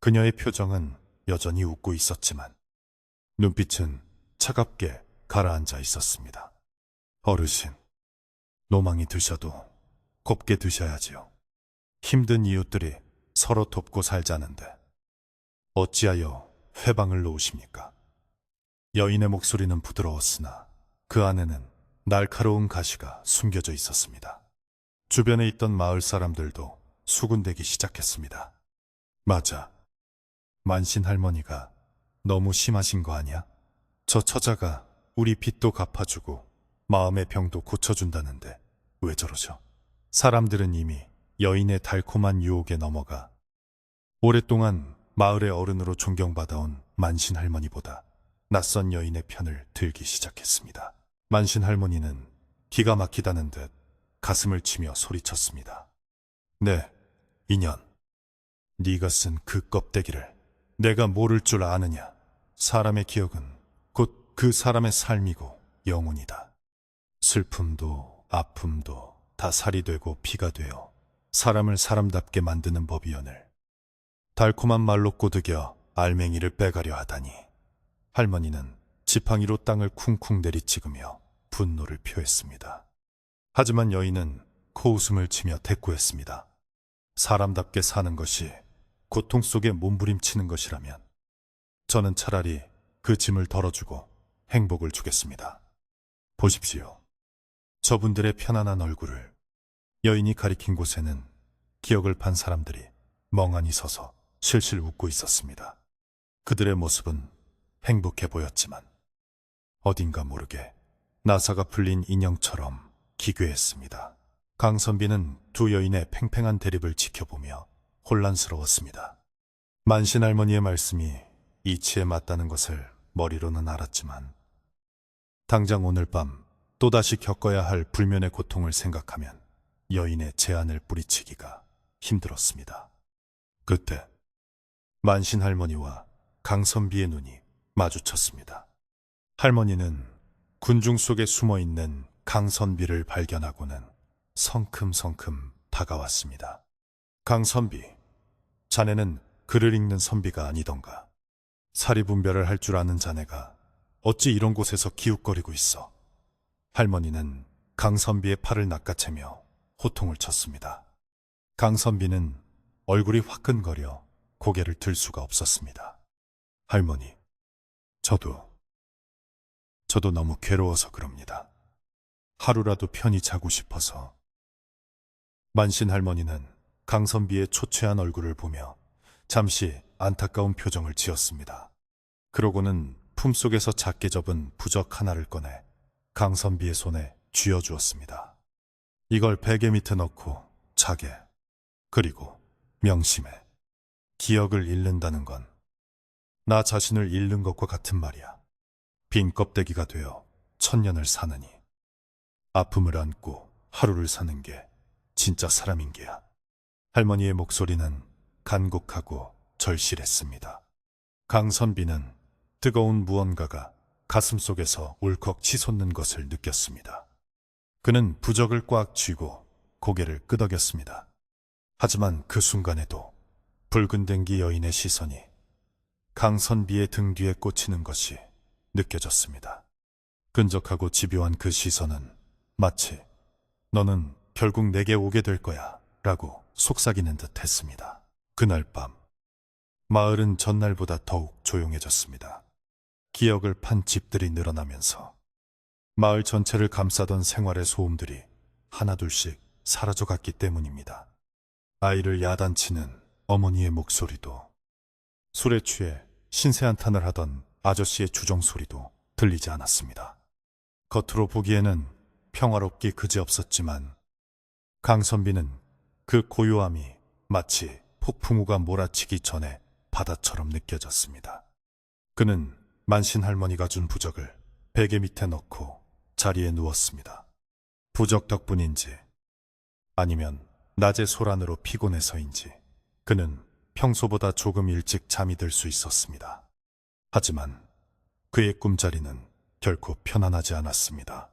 그녀의 표정은 여전히 웃고 있었지만 눈빛은 차갑게 가라앉아 있었습니다. 어르신, 노망이 드셔도 곱게 드셔야지요. 힘든 이웃들이 서로 돕고 살자는데 어찌하여 회방을 놓으십니까? 여인의 목소리는 부드러웠으나 그 안에는 날카로운 가시가 숨겨져 있었습니다. 주변에 있던 마을 사람들도 수군대기 시작했습니다. 맞아. 만신 할머니가 너무 심하신 거 아니야? 저 처자가 우리 빚도 갚아주고 마음의 병도 고쳐준다는데 왜 저러죠? 사람들은 이미 여인의 달콤한 유혹에 넘어가 오랫동안 마을의 어른으로 존경받아온 만신 할머니보다 낯선 여인의 편을 들기 시작했습니다. 만신 할머니는 기가 막히다는 듯 가슴을 치며 소리쳤습니다. 네, 인연. 네가 쓴 그 껍데기를 내가 모를 줄 아느냐. 사람의 기억은 곧 그 사람의 삶이고 영혼이다. 슬픔도 아픔도 다 살이 되고 피가 되어 사람을 사람답게 만드는 법이오늘. 달콤한 말로 꼬드겨 알맹이를 빼가려 하다니. 할머니는 지팡이로 땅을 쿵쿵 내리찍으며 분노를 표했습니다. 하지만 여인은 코웃음을 치며 대꾸했습니다. 사람답게 사는 것이 고통 속에 몸부림치는 것이라면 저는 차라리 그 짐을 덜어주고 행복을 주겠습니다. 보십시오. 저분들의 편안한 얼굴을. 여인이 가리킨 곳에는 기억을 판 사람들이 멍하니 서서 실실 웃고 있었습니다. 그들의 모습은 행복해 보였지만 어딘가 모르게 나사가 풀린 인형처럼 기괴했습니다. 강선비는 두 여인의 팽팽한 대립을 지켜보며 혼란스러웠습니다. 만신 할머니의 말씀이 이치에 맞다는 것을 머리로는 알았지만 당장 오늘 밤 또다시 겪어야 할 불면의 고통을 생각하면 여인의 제안을 뿌리치기가 힘들었습니다. 그때 만신 할머니와 강선비의 눈이 마주쳤습니다. 할머니는 군중 속에 숨어있는 강선비를 발견하고는 성큼성큼 다가왔습니다. 강선비, 자네는 글을 읽는 선비가 아니던가. 사리분별을 할 줄 아는 자네가 어찌 이런 곳에서 기웃거리고 있어. 할머니는 강선비의 팔을 낚아채며 호통을 쳤습니다. 강선비는 얼굴이 화끈거려 고개를 들 수가 없었습니다. 할머니, 저도 너무 괴로워서 그럽니다. 하루라도 편히 자고 싶어서. 만신 할머니는 강선비의 초췌한 얼굴을 보며 잠시 안타까운 표정을 지었습니다. 그러고는 품속에서 작게 접은 부적 하나를 꺼내 강선비의 손에 쥐어주었습니다. 이걸 베개 밑에 넣고 자게. 그리고 명심해. 기억을 잃는다는 건 나 자신을 잃는 것과 같은 말이야. 빈 껍데기가 되어 천년을 사느니 아픔을 안고 하루를 사는 게 진짜 사람인 게야. 할머니의 목소리는 간곡하고 절실했습니다. 강선비는 뜨거운 무언가가 가슴속에서 울컥 치솟는 것을 느꼈습니다. 그는 부적을 꽉 쥐고 고개를 끄덕였습니다. 하지만 그 순간에도 붉은 댕기 여인의 시선이 강선비의 등 뒤에 꽂히는 것이 느껴졌습니다. 끈적하고 집요한 그 시선은 마치 너는 결국 내게 오게 될 거야 라고 속삭이는 듯 했습니다. 그날 밤 마을은 전날보다 더욱 조용해졌습니다. 기억을 판 집들이 늘어나면서 마을 전체를 감싸던 생활의 소음들이 하나둘씩 사라져갔기 때문입니다. 아이를 야단치는 어머니의 목소리도, 술에 취해 신세한탄을 하던 아저씨의 주정소리도 들리지 않았습니다. 겉으로 보기에는 평화롭기 그지없었지만 강선비는 그 고요함이 마치 폭풍우가 몰아치기 전에 바다처럼 느껴졌습니다. 그는 만신 할머니가 준 부적을 베개 밑에 넣고 자리에 누웠습니다. 부적 덕분인지 아니면 낮의 소란으로 피곤해서인지 그는 평소보다 조금 일찍 잠이 들 수 있었습니다. 하지만 그의 꿈자리는 결코 편안하지 않았습니다.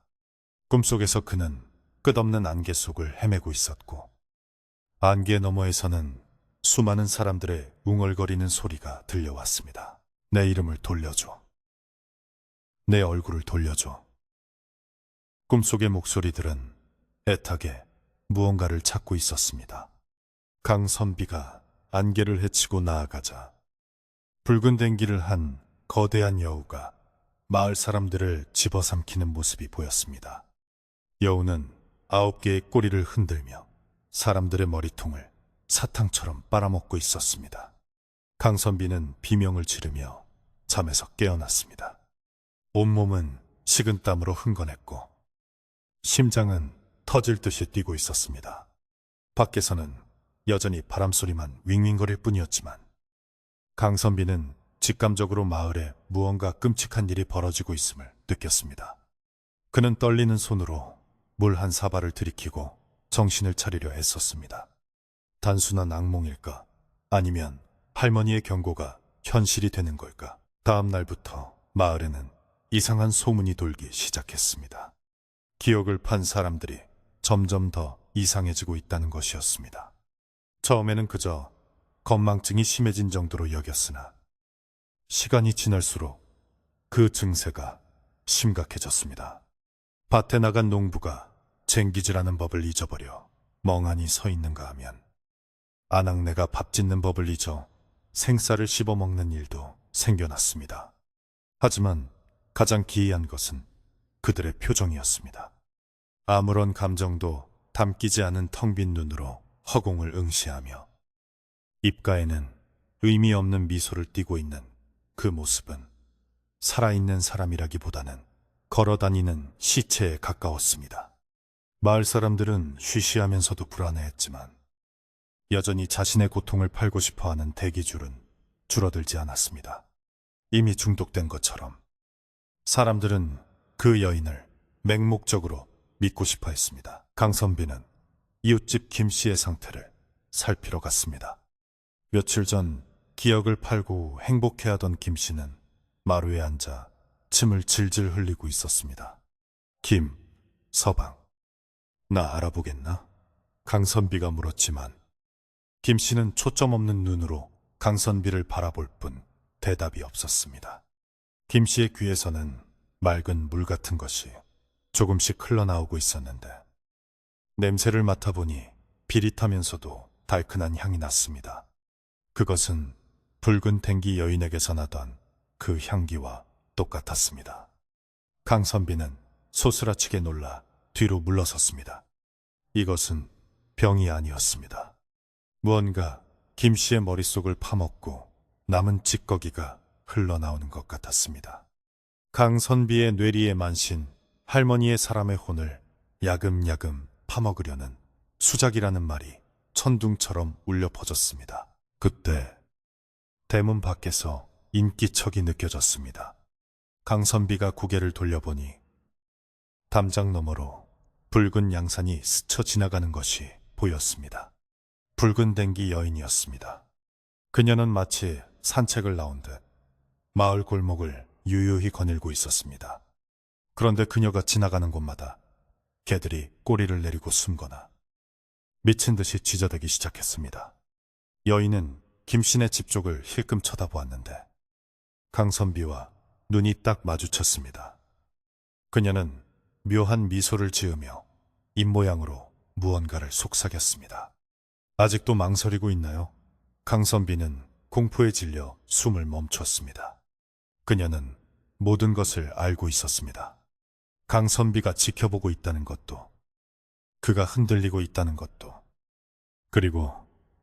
꿈속에서 그는 끝없는 안개 속을 헤매고 있었고 안개 너머에서는 수많은 사람들의 웅얼거리는 소리가 들려왔습니다. 내 이름을 돌려줘. 내 얼굴을 돌려줘. 꿈속의 목소리들은 애타게 무언가를 찾고 있었습니다. 강선비가 안개를 헤치고 나아가자 붉은 댕기를 한 거대한 여우가 마을 사람들을 집어삼키는 모습이 보였습니다. 여우는 9개의 꼬리를 흔들며 사람들의 머리통을 사탕처럼 빨아먹고 있었습니다. 강선비는 비명을 지르며 잠에서 깨어났습니다. 온몸은 식은땀으로 흥건했고 심장은 터질 듯이 뛰고 있었습니다. 밖에서는 여전히 바람소리만 윙윙거릴 뿐이었지만 강선비는 직감적으로 마을에 무언가 끔찍한 일이 벌어지고 있음을 느꼈습니다. 그는 떨리는 손으로 물 한 사발을 들이키고 정신을 차리려 애썼습니다. 단순한 악몽일까? 아니면 할머니의 경고가 현실이 되는 걸까? 다음 날부터 마을에는 이상한 소문이 돌기 시작했습니다. 기억을 판 사람들이 점점 더 이상해지고 있다는 것이었습니다. 처음에는 그저 건망증이 심해진 정도로 여겼으나 시간이 지날수록 그 증세가 심각해졌습니다. 밭에 나간 농부가 쟁기질하는 법을 잊어버려 멍하니 서 있는가 하면 아낙네가 밥 짓는 법을 잊어 생쌀을 씹어먹는 일도 생겨났습니다. 하지만 가장 기이한 것은 그들의 표정이었습니다. 아무런 감정도 담기지 않은 텅 빈 눈으로 허공을 응시하며 입가에는 의미 없는 미소를 띠고 있는 그 모습은 살아있는 사람이라기보다는 걸어다니는 시체에 가까웠습니다. 마을 사람들은 쉬쉬하면서도 불안해했지만 여전히 자신의 고통을 팔고 싶어하는 대기줄은 줄어들지 않았습니다. 이미 중독된 것처럼 사람들은 그 여인을 맹목적으로 믿고 싶어 했습니다. 강선비는 이웃집 김씨의 상태를 살피러 갔습니다. 며칠 전 기억을 팔고 행복해하던 김씨는 마루에 앉아 침을 질질 흘리고 있었습니다. 김, 서방, 나 알아보겠나? 강선비가 물었지만 김씨는 초점 없는 눈으로 강선비를 바라볼 뿐 대답이 없었습니다. 김씨의 귀에서는 맑은 물 같은 것이 조금씩 흘러나오고 있었는데 냄새를 맡아보니 비릿하면서도 달큰한 향이 났습니다. 그것은 붉은 탱기 여인에게서 나던 그 향기와 똑같았습니다. 강선비는 소스라치게 놀라 뒤로 물러섰습니다. 이것은 병이 아니었습니다. 무언가 김씨의 머릿속을 파먹고 남은 찌꺼기가 흘러나오는 것 같았습니다. 강선비의 뇌리에 만신 할머니의 사람의 혼을 야금야금 파먹으려는 수작이라는 말이 천둥처럼 울려 퍼졌습니다. 그때 대문 밖에서 인기척이 느껴졌습니다. 강선비가 고개를 돌려보니 담장 너머로 붉은 양산이 스쳐 지나가는 것이 보였습니다. 붉은 댕기 여인이었습니다. 그녀는 마치 산책을 나온 듯 마을 골목을 유유히 거닐고 있었습니다. 그런데 그녀가 지나가는 곳마다 개들이 꼬리를 내리고 숨거나 미친 듯이 짖어대기 시작했습니다. 여인은 김씨네 집 쪽을 힐끔 쳐다보았는데 강선비와 눈이 딱 마주쳤습니다. 그녀는 묘한 미소를 지으며 입모양으로 무언가를 속삭였습니다. 아직도 망설이고 있나요? 강선비는 공포에 질려 숨을 멈췄습니다. 그녀는 모든 것을 알고 있었습니다. 강선비가 지켜보고 있다는 것도, 그가 흔들리고 있다는 것도, 그리고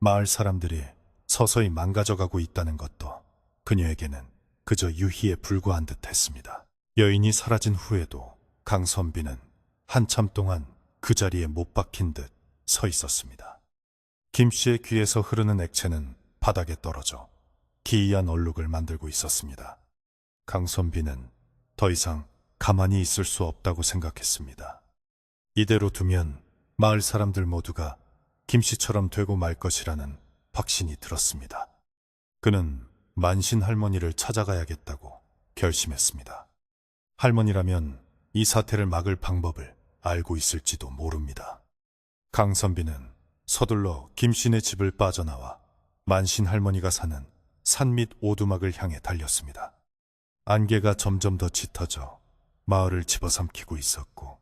마을 사람들이 서서히 망가져가고 있다는 것도 그녀에게는 그저 유희에 불과한 듯 했습니다. 여인이 사라진 후에도 강선비는 한참 동안 그 자리에 못 박힌 듯 서 있었습니다. 김 씨의 귀에서 흐르는 액체는 바닥에 떨어져 기이한 얼룩을 만들고 있었습니다. 강선비는 더 이상 가만히 있을 수 없다고 생각했습니다. 이대로 두면 마을 사람들 모두가 김 씨처럼 되고 말 것이라는 확신이 들었습니다. 그는 만신 할머니를 찾아가야겠다고 결심했습니다. 할머니라면 이 사태를 막을 방법을 알고 있을지도 모릅니다. 강선비는 서둘러 김씨네 집을 빠져나와 만신 할머니가 사는 산 밑 오두막을 향해 달렸습니다. 안개가 점점 더 짙어져 마을을 집어삼키고 있었고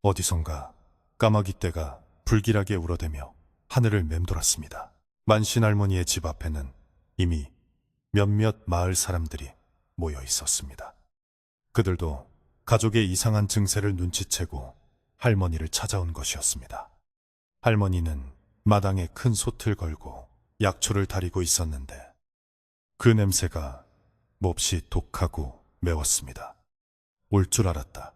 어디선가 까마귀 떼가 불길하게 울어대며 하늘을 맴돌았습니다. 만신 할머니의 집 앞에는 이미 몇몇 마을 사람들이 모여 있었습니다. 그들도 가족의 이상한 증세를 눈치채고 할머니를 찾아온 것이었습니다. 할머니는 마당에 큰 솥을 걸고 약초를 다리고 있었는데 그 냄새가 몹시 독하고 매웠습니다. 올 줄 알았다.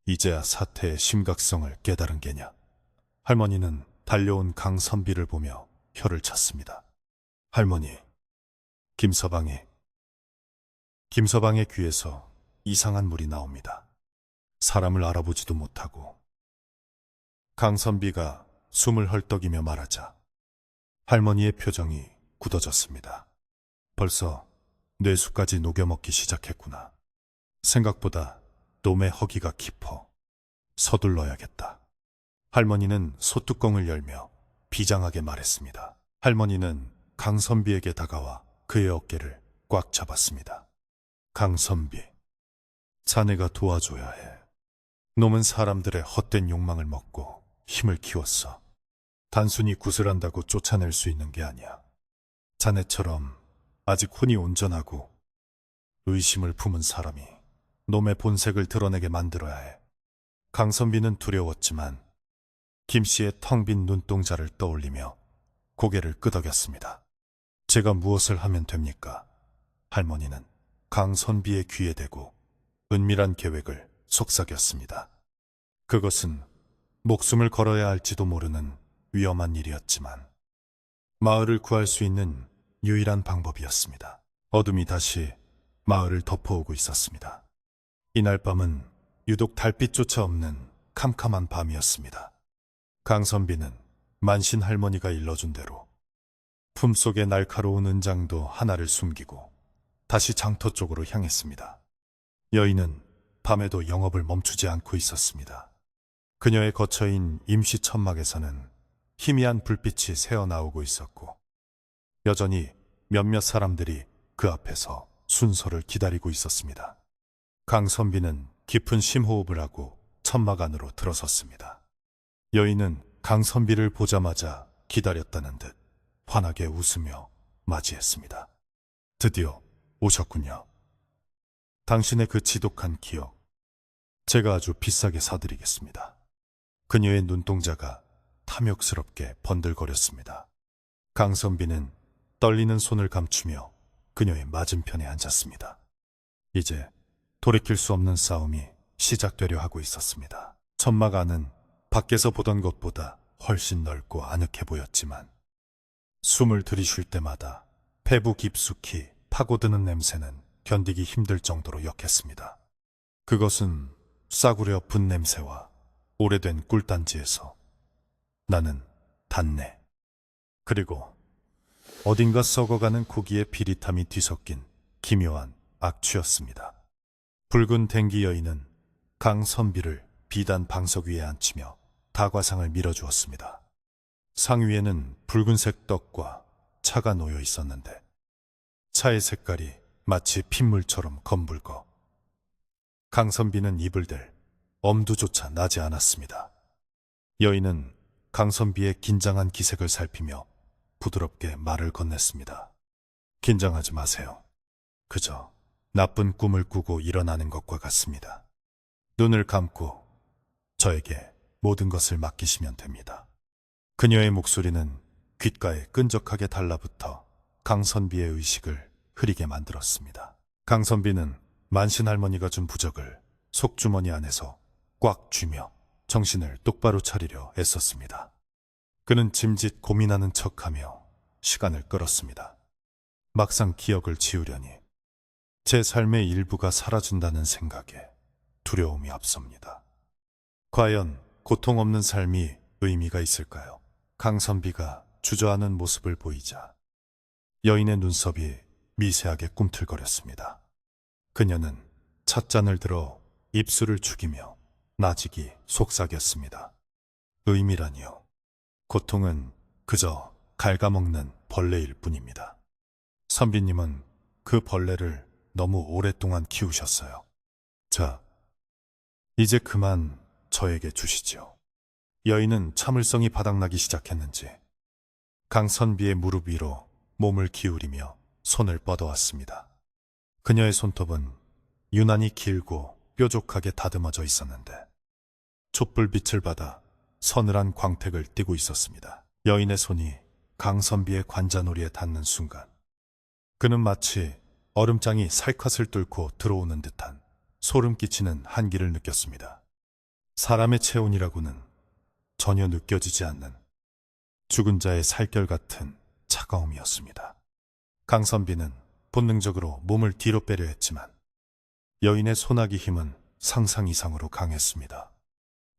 이제야 사태의 심각성을 깨달은 게냐. 할머니는 달려온 강선비를 보며 혀를 찼습니다. 할머니, 김서방의 귀에서 이상한 물이 나옵니다. 사람을 알아보지도 못하고. 강선비가 숨을 헐떡이며 말하자 할머니의 표정이 굳어졌습니다. 벌써 뇌수까지 녹여먹기 시작했구나. 생각보다 놈의 허기가 깊어. 서둘러야겠다. 할머니는 소뚜껑을 열며 비장하게 말했습니다. 할머니는 강선비에게 다가와 그의 어깨를 꽉 잡았습니다. 강선비, 자네가 도와줘야 해. 놈은 사람들의 헛된 욕망을 먹고 힘을 키웠어. 단순히 구슬한다고 쫓아낼 수 있는 게 아니야. 자네처럼 아직 혼이 온전하고 의심을 품은 사람이 놈의 본색을 드러내게 만들어야 해. 강선비는 두려웠지만 김씨의 텅 빈 눈동자를 떠올리며 고개를 끄덕였습니다. 제가 무엇을 하면 됩니까? 할머니는 강선비의 귀에 대고 은밀한 계획을 속삭였습니다. 그것은 목숨을 걸어야 할지도 모르는 위험한 일이었지만 마을을 구할 수 있는 유일한 방법이었습니다. 어둠이 다시 마을을 덮어오고 있었습니다. 이날 밤은 유독 달빛조차 없는 캄캄한 밤이었습니다. 강선비는 만신 할머니가 일러준 대로 품속에 날카로운 은장도 하나를 숨기고 다시 장터 쪽으로 향했습니다. 여인은 밤에도 영업을 멈추지 않고 있었습니다. 그녀의 거처인 임시 천막에서는 희미한 불빛이 새어나오고 있었고 여전히 몇몇 사람들이 그 앞에서 순서를 기다리고 있었습니다. 강선비는 깊은 심호흡을 하고 천막 안으로 들어섰습니다. 여인은 강선비를 보자마자 기다렸다는 듯 환하게 웃으며 맞이했습니다. 드디어 오셨군요. 당신의 그 지독한 기억, 제가 아주 비싸게 사드리겠습니다. 그녀의 눈동자가 탐욕스럽게 번들거렸습니다. 강선비는 떨리는 손을 감추며 그녀의 맞은편에 앉았습니다. 이제 돌이킬 수 없는 싸움이 시작되려 하고 있었습니다. 천막 안은 밖에서 보던 것보다 훨씬 넓고 아늑해 보였지만 숨을 들이쉴 때마다 폐부 깊숙이 파고드는 냄새는 견디기 힘들 정도로 역했습니다. 그것은 싸구려 분 냄새와 오래된 꿀단지에서 나는 단내, 그리고 어딘가 썩어가는 고기의 비릿함이 뒤섞인 기묘한 악취였습니다. 붉은 댕기 여인은 강선비를 비단 방석 위에 앉히며 다과상을 밀어주었습니다. 상 위에는 붉은색 떡과 차가 놓여 있었는데 차의 색깔이 마치 핏물처럼 검붉어 강선비는 입을 댈 엄두조차 나지 않았습니다. 여인은 강선비의 긴장한 기색을 살피며 부드럽게 말을 건넸습니다. 긴장하지 마세요. 그저 나쁜 꿈을 꾸고 일어나는 것과 같습니다. 눈을 감고 저에게 모든 것을 맡기시면 됩니다. 그녀의 목소리는 귓가에 끈적하게 달라붙어 강선비의 의식을 흐리게 만들었습니다. 강선비는 만신 할머니가 준 부적을 속주머니 안에서 꽉 쥐며 정신을 똑바로 차리려 애썼습니다. 그는 짐짓 고민하는 척하며 시간을 끌었습니다. 막상 기억을 지우려니 제 삶의 일부가 사라진다는 생각에 두려움이 앞섭니다. 과연 고통 없는 삶이 의미가 있을까요? 강선비가 주저하는 모습을 보이자 여인의 눈썹이 미세하게 꿈틀거렸습니다. 그녀는 찻잔을 들어 입술을 죽이며 나직이 속삭였습니다. 의미라니요. 고통은 그저 갉아먹는 벌레일 뿐입니다. 선비님은 그 벌레를 너무 오랫동안 키우셨어요. 자, 이제 그만 저에게 주시지요. 여인은 참을성이 바닥나기 시작했는지 강선비의 무릎 위로 몸을 기울이며 손을 뻗어왔습니다. 그녀의 손톱은 유난히 길고 뾰족하게 다듬어져 있었는데 촛불빛을 받아 서늘한 광택을 띠고 있었습니다. 여인의 손이 강선비의 관자놀이에 닿는 순간 그는 마치 얼음장이 살갗을 뚫고 들어오는 듯한 소름 끼치는 한기를 느꼈습니다. 사람의 체온이라고는 전혀 느껴지지 않는 죽은 자의 살결 같은 차가움이었습니다. 강선비는 본능적으로 몸을 뒤로 빼려 했지만 여인의 소나기 힘은 상상 이상으로 강했습니다.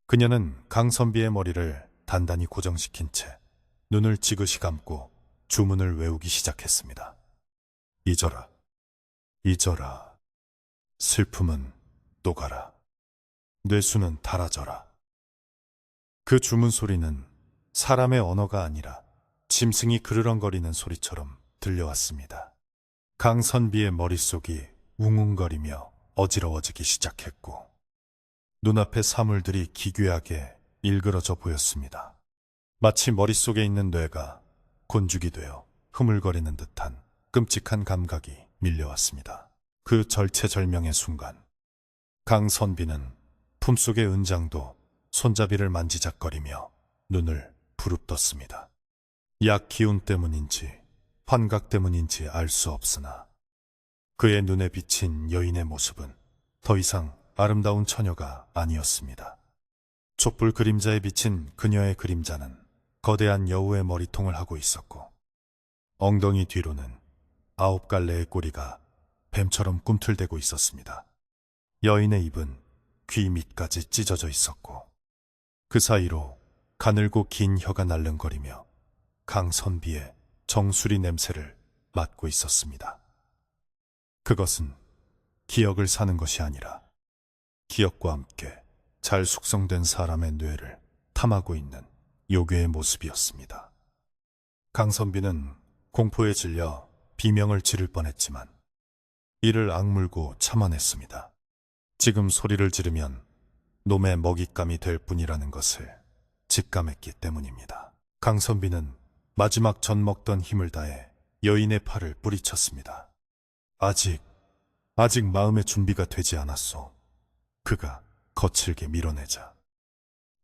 그녀는 강선비의 머리를 단단히 고정시킨 채 눈을 지그시 감고 주문을 외우기 시작했습니다. 잊어라, 잊어라. 슬픔은 녹아라. 뇌수는 닳아져라. 그 주문 소리는 사람의 언어가 아니라 짐승이 그르렁거리는 소리처럼 들려왔습니다. 강선비의 머릿속이 웅웅거리며 어지러워지기 시작했고 눈앞의 사물들이 기괴하게 일그러져 보였습니다. 마치 머릿속에 있는 뇌가 곤죽이 되어 흐물거리는 듯한 끔찍한 감각이 밀려왔습니다. 그 절체절명의 순간 강선비는 품속의 은장도 손잡이를 만지작거리며 눈을 부릅떴습니다. 약 기운 때문인지 환각 때문인지 알 수 없으나 그의 눈에 비친 여인의 모습은 더 이상 아름다운 처녀가 아니었습니다. 촛불 그림자에 비친 그녀의 그림자는 거대한 여우의 머리통을 하고 있었고 엉덩이 뒤로는 9갈래의 꼬리가 뱀처럼 꿈틀대고 있었습니다. 여인의 입은 귀 밑까지 찢어져 있었고 그 사이로 가늘고 긴 혀가 날름거리며 강선비의 정수리 냄새를 맡고 있었습니다. 그것은 기억을 사는 것이 아니라 기억과 함께 잘 숙성된 사람의 뇌를 탐하고 있는 요괴의 모습이었습니다. 강선비는 공포에 질려 비명을 지를 뻔했지만 이를 악물고 참아냈습니다. 지금 소리를 지르면 놈의 먹잇감이 될 뿐이라는 것을 직감했기 때문입니다. 강선비는 마지막 전 먹던 힘을 다해 여인의 팔을 뿌리쳤습니다. 아직 마음의 준비가 되지 않았소. 그가 거칠게 밀어내자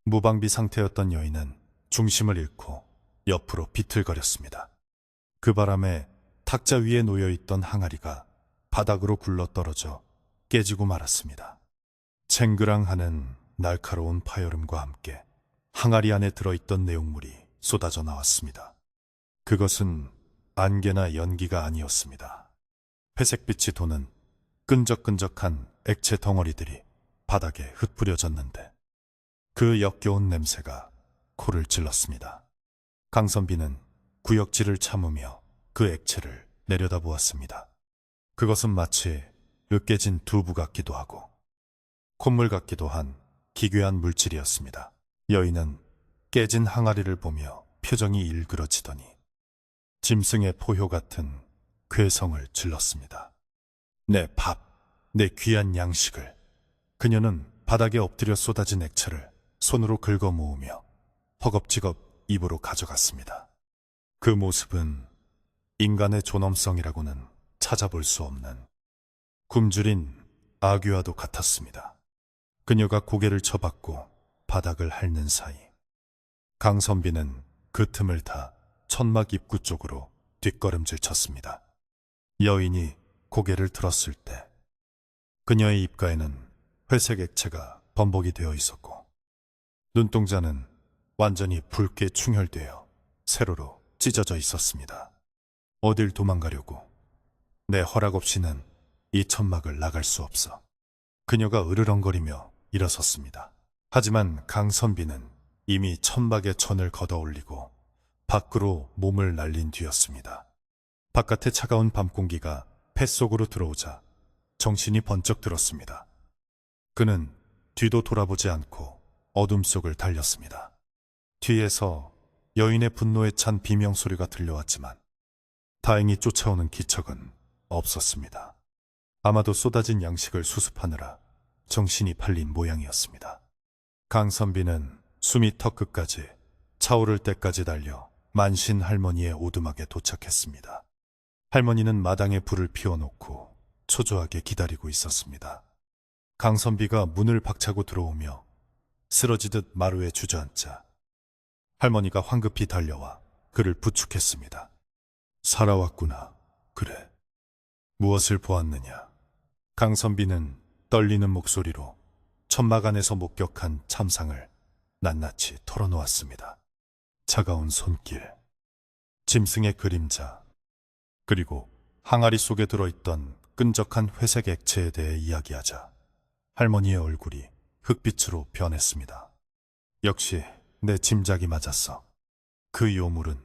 무방비 상태였던 여인은 중심을 잃고 옆으로 비틀거렸습니다. 그 바람에 탁자 위에 놓여있던 항아리가 바닥으로 굴러떨어져 깨지고 말았습니다. 챙그랑하는 날카로운 파열음과 함께 항아리 안에 들어있던 내용물이 쏟아져 나왔습니다. 그것은 안개나 연기가 아니었습니다. 회색빛이 도는 끈적끈적한 액체 덩어리들이 바닥에 흩뿌려졌는데 그 역겨운 냄새가 코를 찔렀습니다. 강선비는 구역질을 참으며 그 액체를 내려다보았습니다. 그것은 마치 으깨진 두부 같기도 하고 콧물 같기도 한 기괴한 물질이었습니다. 여인은 깨진 항아리를 보며 표정이 일그러지더니 짐승의 포효 같은 괴성을 질렀습니다. 내 밥, 내 귀한 양식을. 그녀는 바닥에 엎드려 쏟아진 액체를 손으로 긁어 모으며 허겁지겁 입으로 가져갔습니다. 그 모습은 인간의 존엄성이라고는 찾아볼 수 없는 굶주린 아귀와도 같았습니다. 그녀가 고개를 쳐박고 바닥을 핥는 사이 강선비는 그 틈을 타 천막 입구 쪽으로 뒷걸음질 쳤습니다. 여인이 고개를 들었을 때 그녀의 입가에는 회색 액체가 범벅이 되어 있었고 눈동자는 완전히 붉게 충혈되어 세로로 찢어져 있었습니다. 어딜 도망가려고. 내 허락 없이는 이 천막을 나갈 수 없어. 그녀가 으르렁거리며 일어섰습니다. 하지만 강선비는 이미 천막에 천을 걷어올리고 밖으로 몸을 날린 뒤였습니다. 바깥의 차가운 밤 공기가 뱃속으로 들어오자 정신이 번쩍 들었습니다. 그는 뒤도 돌아보지 않고 어둠 속을 달렸습니다. 뒤에서 여인의 분노에 찬 비명소리가 들려왔지만 다행히 쫓아오는 기척은 없었습니다. 아마도 쏟아진 양식을 수습하느라 정신이 팔린 모양이었습니다. 강선비는 숨이 턱끝까지 차오를 때까지 달려 만신 할머니의 오두막에 도착했습니다. 할머니는 마당에 불을 피워놓고 초조하게 기다리고 있었습니다. 강선비가 문을 박차고 들어오며 쓰러지듯 마루에 주저앉자 할머니가 황급히 달려와 그를 부축했습니다. 살아왔구나. 그래. 무엇을 보았느냐. 강선비는 떨리는 목소리로 천막 안에서 목격한 참상을 낱낱이 털어놓았습니다. 차가운 손길, 짐승의 그림자, 그리고 항아리 속에 들어있던 끈적한 회색 액체에 대해 이야기하자 할머니의 얼굴이 흑빛으로 변했습니다. 역시 내 짐작이 맞았어. 그 요물은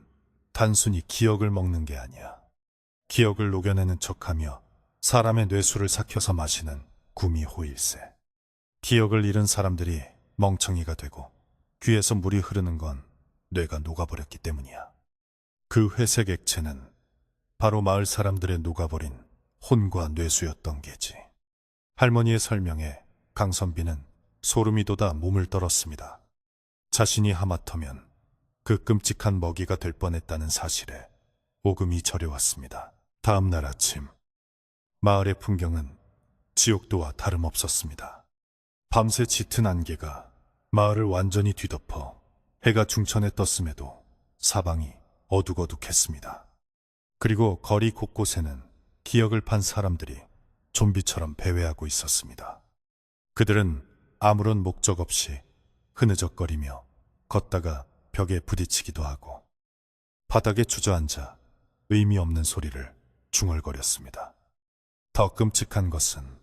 단순히 기억을 먹는 게 아니야. 기억을 녹여내는 척하며 사람의 뇌수를 삭혀서 마시는 구미호일세. 기억을 잃은 사람들이 멍청이가 되고 귀에서 물이 흐르는 건 뇌가 녹아버렸기 때문이야. 그 회색 액체는 바로 마을 사람들의 녹아버린 혼과 뇌수였던 게지. 할머니의 설명에 강선비는 소름이 돋아 몸을 떨었습니다. 자신이 하마터면 그 끔찍한 먹이가 될 뻔했다는 사실에 오금이 저려왔습니다. 다음 날 아침, 마을의 풍경은 지옥도와 다름없었습니다. 밤새 짙은 안개가 마을을 완전히 뒤덮어 해가 중천에 떴음에도 사방이 어둑어둑했습니다. 그리고 거리 곳곳에는 기억을 판 사람들이 좀비처럼 배회하고 있었습니다. 그들은 아무런 목적 없이 흐느적거리며 걷다가 벽에 부딪히기도 하고 바닥에 주저앉아 의미 없는 소리를 중얼거렸습니다. 더 끔찍한 것은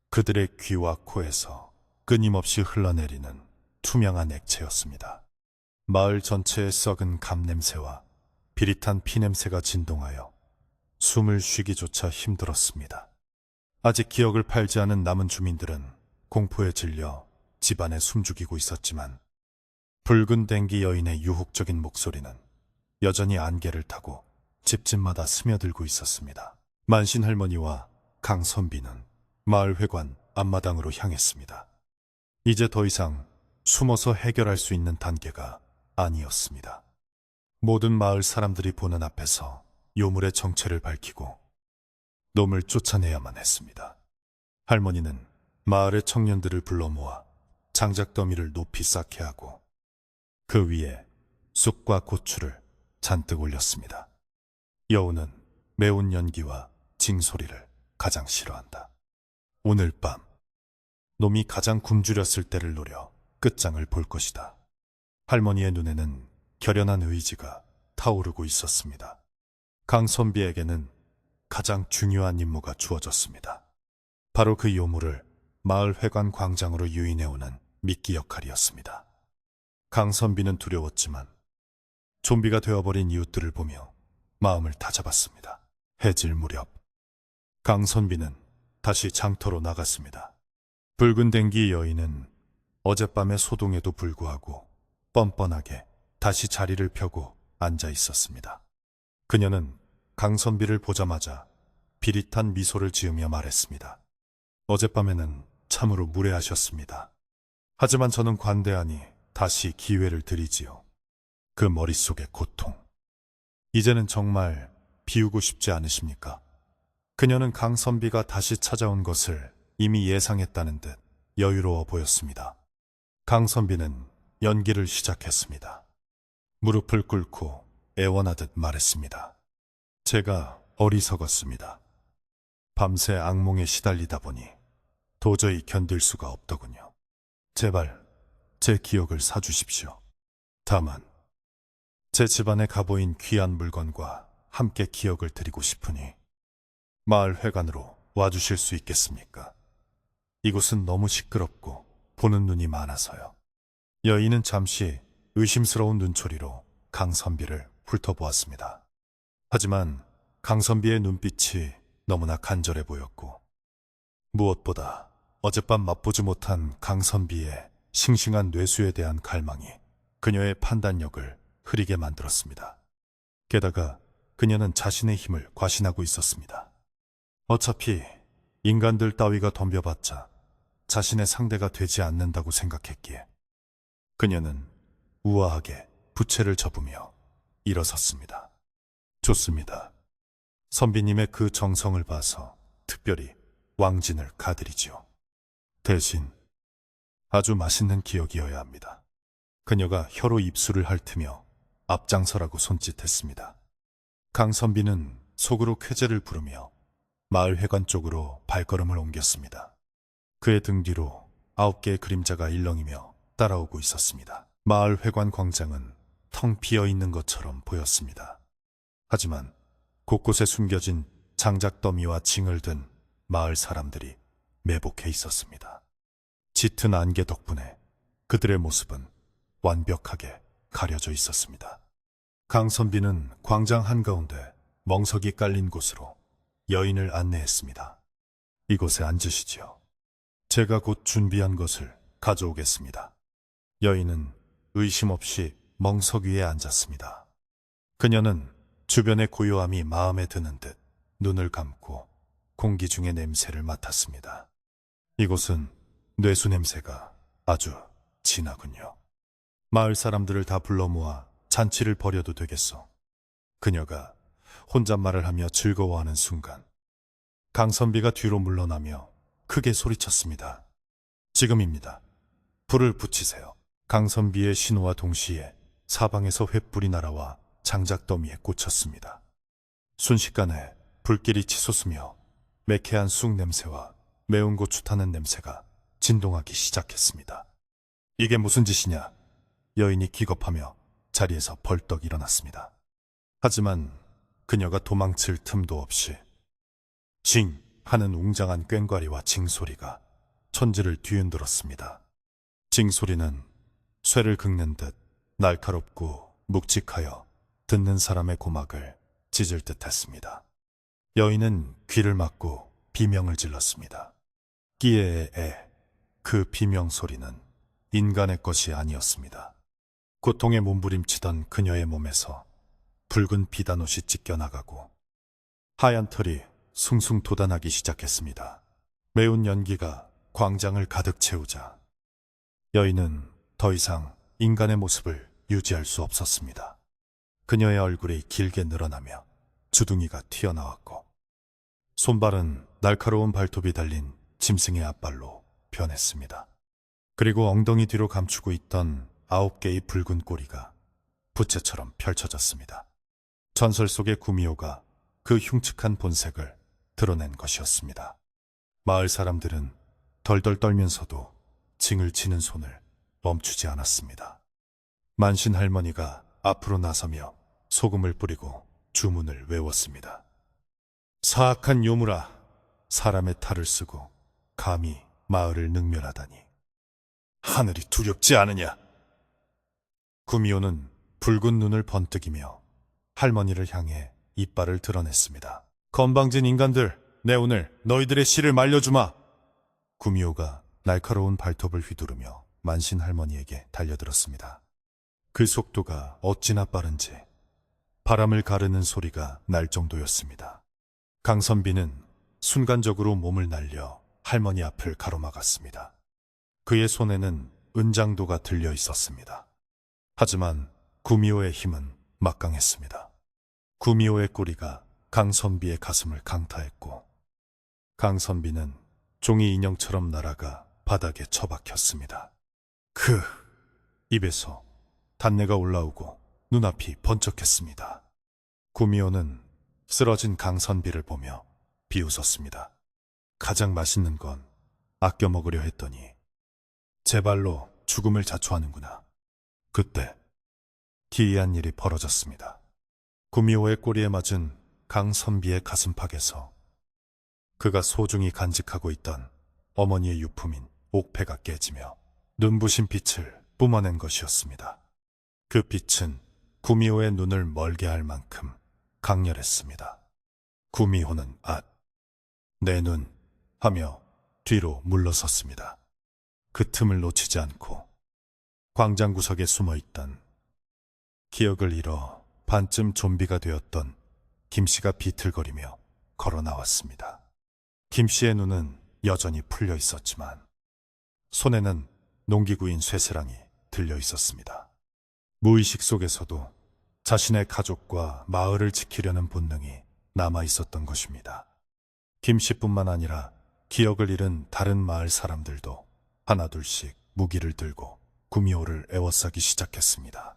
그들의 귀와 코에서 끊임없이 흘러내리는 투명한 액체였습니다. 마을 전체에 썩은 감 냄새와 비릿한 피 냄새가 진동하여 숨을 쉬기조차 힘들었습니다. 아직 기억을 팔지 않은 남은 주민들은 공포에 질려 집안에 숨죽이고 있었지만 붉은 댕기 여인의 유혹적인 목소리는 여전히 안개를 타고 집집마다 스며들고 있었습니다. 만신 할머니와 강선비는 마을 회관 앞마당으로 향했습니다. 이제 더 이상 숨어서 해결할 수 있는 단계가 아니었습니다. 모든 마을 사람들이 보는 앞에서 요물의 정체를 밝히고 놈을 쫓아내야만 했습니다. 할머니는 마을의 청년들을 불러 모아 장작더미를 높이 쌓게 하고 그 위에 쑥과 고추를 잔뜩 올렸습니다. 여우는 매운 연기와 징소리를 가장 싫어한다. 오늘 밤 놈이 가장 굶주렸을 때를 노려 끝장을 볼 것이다. 할머니의 눈에는 결연한 의지가 타오르고 있었습니다. 강선비에게는 가장 중요한 임무가 주어졌습니다. 바로 그 요물을 마을 회관 광장으로 유인해오는 미끼 역할이었습니다. 강선비는 두려웠지만 좀비가 되어버린 이웃들을 보며 마음을 다잡았습니다. 해질 무렵 강선비는 다시 장터로 나갔습니다. 붉은 댕기 여인은 어젯밤의 소동에도 불구하고 뻔뻔하게 다시 자리를 펴고 앉아 있었습니다. 그녀는 강선비를 보자마자 비릿한 미소를 지으며 말했습니다. 어젯밤에는 참으로 무례하셨습니다. 하지만 저는 관대하니 다시 기회를 드리지요. 그 머릿속의 고통. 이제는 정말 비우고 싶지 않으십니까? 그녀는 강선비가 다시 찾아온 것을 이미 예상했다는 듯 여유로워 보였습니다. 강선비는 연기를 시작했습니다. 무릎을 꿇고 애원하듯 말했습니다. 제가 어리석었습니다. 밤새 악몽에 시달리다 보니 도저히 견딜 수가 없더군요. 제발 제 기억을 사주십시오. 다만 제 집안에 가보인 귀한 물건과 함께 기억을 드리고 싶으니 마을 회관으로 와주실 수 있겠습니까? 이곳은 너무 시끄럽고 보는 눈이 많아서요. 여인은 잠시 의심스러운 눈초리로 강선비를 훑어보았습니다. 하지만 강선비의 눈빛이 너무나 간절해 보였고 무엇보다 어젯밤 맛보지 못한 강선비의 싱싱한 뇌수에 대한 갈망이 그녀의 판단력을 흐리게 만들었습니다. 게다가 그녀는 자신의 힘을 과신하고 있었습니다. 어차피 인간들 따위가 덤벼봤자 자신의 상대가 되지 않는다고 생각했기에 그녀는 우아하게 부채를 접으며 일어섰습니다. 좋습니다. 선비님의 그 정성을 봐서 특별히 왕진을 가드리지요. 대신 아주 맛있는 기억이어야 합니다. 그녀가 혀로 입술을 핥으며 앞장서라고 손짓했습니다. 강선비는 속으로 쾌재를 부르며 마을 회관 쪽으로 발걸음을 옮겼습니다. 그의 등 뒤로 9개의 그림자가 일렁이며 따라오고 있었습니다. 마을 회관 광장은 텅 비어 있는 것처럼 보였습니다. 하지만 곳곳에 숨겨진 장작더미와 징을 든 마을 사람들이 매복해 있었습니다. 짙은 안개 덕분에 그들의 모습은 완벽하게 가려져 있었습니다. 강선비는 광장 한가운데 멍석이 깔린 곳으로 여인을 안내했습니다. 이곳에 앉으시지요. 제가 곧 준비한 것을 가져오겠습니다. 여인은 의심 없이 멍석 위에 앉았습니다. 그녀는 주변의 고요함이 마음에 드는 듯 눈을 감고 공기 중의 냄새를 맡았습니다. 이곳은 뇌수 냄새가 아주 진하군요. 마을 사람들을 다 불러 모아 잔치를 벌여도 되겠소. 그녀가 혼잣말을 하며 즐거워하는 순간 강선비가 뒤로 물러나며 크게 소리쳤습니다. 지금입니다. 불을 붙이세요. 강선비의 신호와 동시에 사방에서 횃불이 날아와 장작더미에 꽂혔습니다. 순식간에 불길이 치솟으며 매캐한 쑥 냄새와 매운 고추 타는 냄새가 진동하기 시작했습니다. 이게 무슨 짓이냐? 여인이 기겁하며 자리에서 벌떡 일어났습니다. 하지만 그녀가 도망칠 틈도 없이 징 하는 웅장한 꽹과리와 징소리가 천지를 뒤흔들었습니다. 징소리는 쇠를 긁는 듯 날카롭고 묵직하여 듣는 사람의 고막을 찢을 듯 했습니다. 여인은 귀를 막고 비명을 질렀습니다. 끼에에 그 비명 소리는 인간의 것이 아니었습니다. 고통에 몸부림치던 그녀의 몸에서 붉은 비단옷이 찢겨나가고 하얀 털이 숭숭 돋아나기 시작했습니다. 매운 연기가 광장을 가득 채우자 여인은 더 이상 인간의 모습을 유지할 수 없었습니다. 그녀의 얼굴이 길게 늘어나며 주둥이가 튀어나왔고 손발은 날카로운 발톱이 달린 짐승의 앞발로 변했습니다. 그리고 엉덩이 뒤로 감추고 있던 9개의 붉은 꼬리가 부채처럼 펼쳐졌습니다. 전설 속의 구미호가 그 흉측한 본색을 드러낸 것이었습니다. 마을 사람들은 덜덜 떨면서도 징을 치는 손을 멈추지 않았습니다. 만신 할머니가 앞으로 나서며 소금을 뿌리고 주문을 외웠습니다. 사악한 요무라, 사람의 탈을 쓰고 감히 마을을 능멸하다니. 하늘이 두렵지 않으냐? 구미호는 붉은 눈을 번뜩이며 할머니를 향해 이빨을 드러냈습니다. 건방진 인간들, 내 오늘 너희들의 씨를 말려주마. 구미호가 날카로운 발톱을 휘두르며 만신 할머니에게 달려들었습니다. 그 속도가 어찌나 빠른지 바람을 가르는 소리가 날 정도였습니다. 강선비는 순간적으로 몸을 날려 할머니 앞을 가로막았습니다. 그의 손에는 은장도가 들려 있었습니다. 하지만 구미호의 힘은 막강했습니다. 구미호의 꼬리가 강선비의 가슴을 강타했고 강선비는 종이 인형처럼 날아가 바닥에 처박혔습니다. 입에서 단내가 올라오고 눈앞이 번쩍했습니다. 구미호는 쓰러진 강선비를 보며 비웃었습니다. 가장 맛있는 건 아껴 먹으려 했더니 제 발로 죽음을 자초하는구나. 그때 기이한 일이 벌어졌습니다. 구미호의 꼬리에 맞은 강선비의 가슴팍에서 그가 소중히 간직하고 있던 어머니의 유품인 옥패가 깨지며 눈부신 빛을 뿜어낸 것이었습니다. 그 빛은 구미호의 눈을 멀게 할 만큼 강렬했습니다. 구미호는 내 눈 하며 뒤로 물러섰습니다. 그 틈을 놓치지 않고 광장 구석에 숨어있던 기억을 잃어 반쯤 좀비가 되었던 김씨가 비틀거리며 걸어 나왔습니다. 김씨의 눈은 여전히 풀려 있었지만 손에는 농기구인 쇠사랑이 들려 있었습니다. 무의식 속에서도 자신의 가족과 마을을 지키려는 본능이 남아 있었던 것입니다. 김씨뿐만 아니라 기억을 잃은 다른 마을 사람들도 하나둘씩 무기를 들고 구미호를 에워싸기 시작했습니다.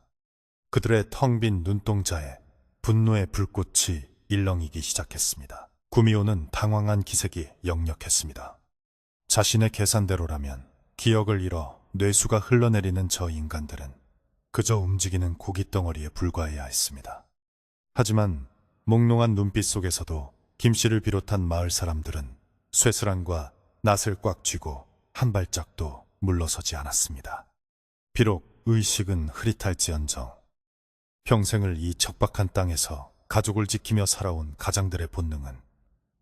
그들의 텅 빈 눈동자에 분노의 불꽃이 일렁이기 시작했습니다. 구미호는 당황한 기색이 역력했습니다. 자신의 계산대로라면 기억을 잃어 뇌수가 흘러내리는 저 인간들은 그저 움직이는 고깃덩어리에 불과해야 했습니다. 하지만 몽롱한 눈빛 속에서도 김씨를 비롯한 마을 사람들은 쇠스랑과 낫을 꽉 쥐고 한 발짝도 물러서지 않았습니다. 비록 의식은 흐릿할지언정 평생을 이 척박한 땅에서 가족을 지키며 살아온 가장들의 본능은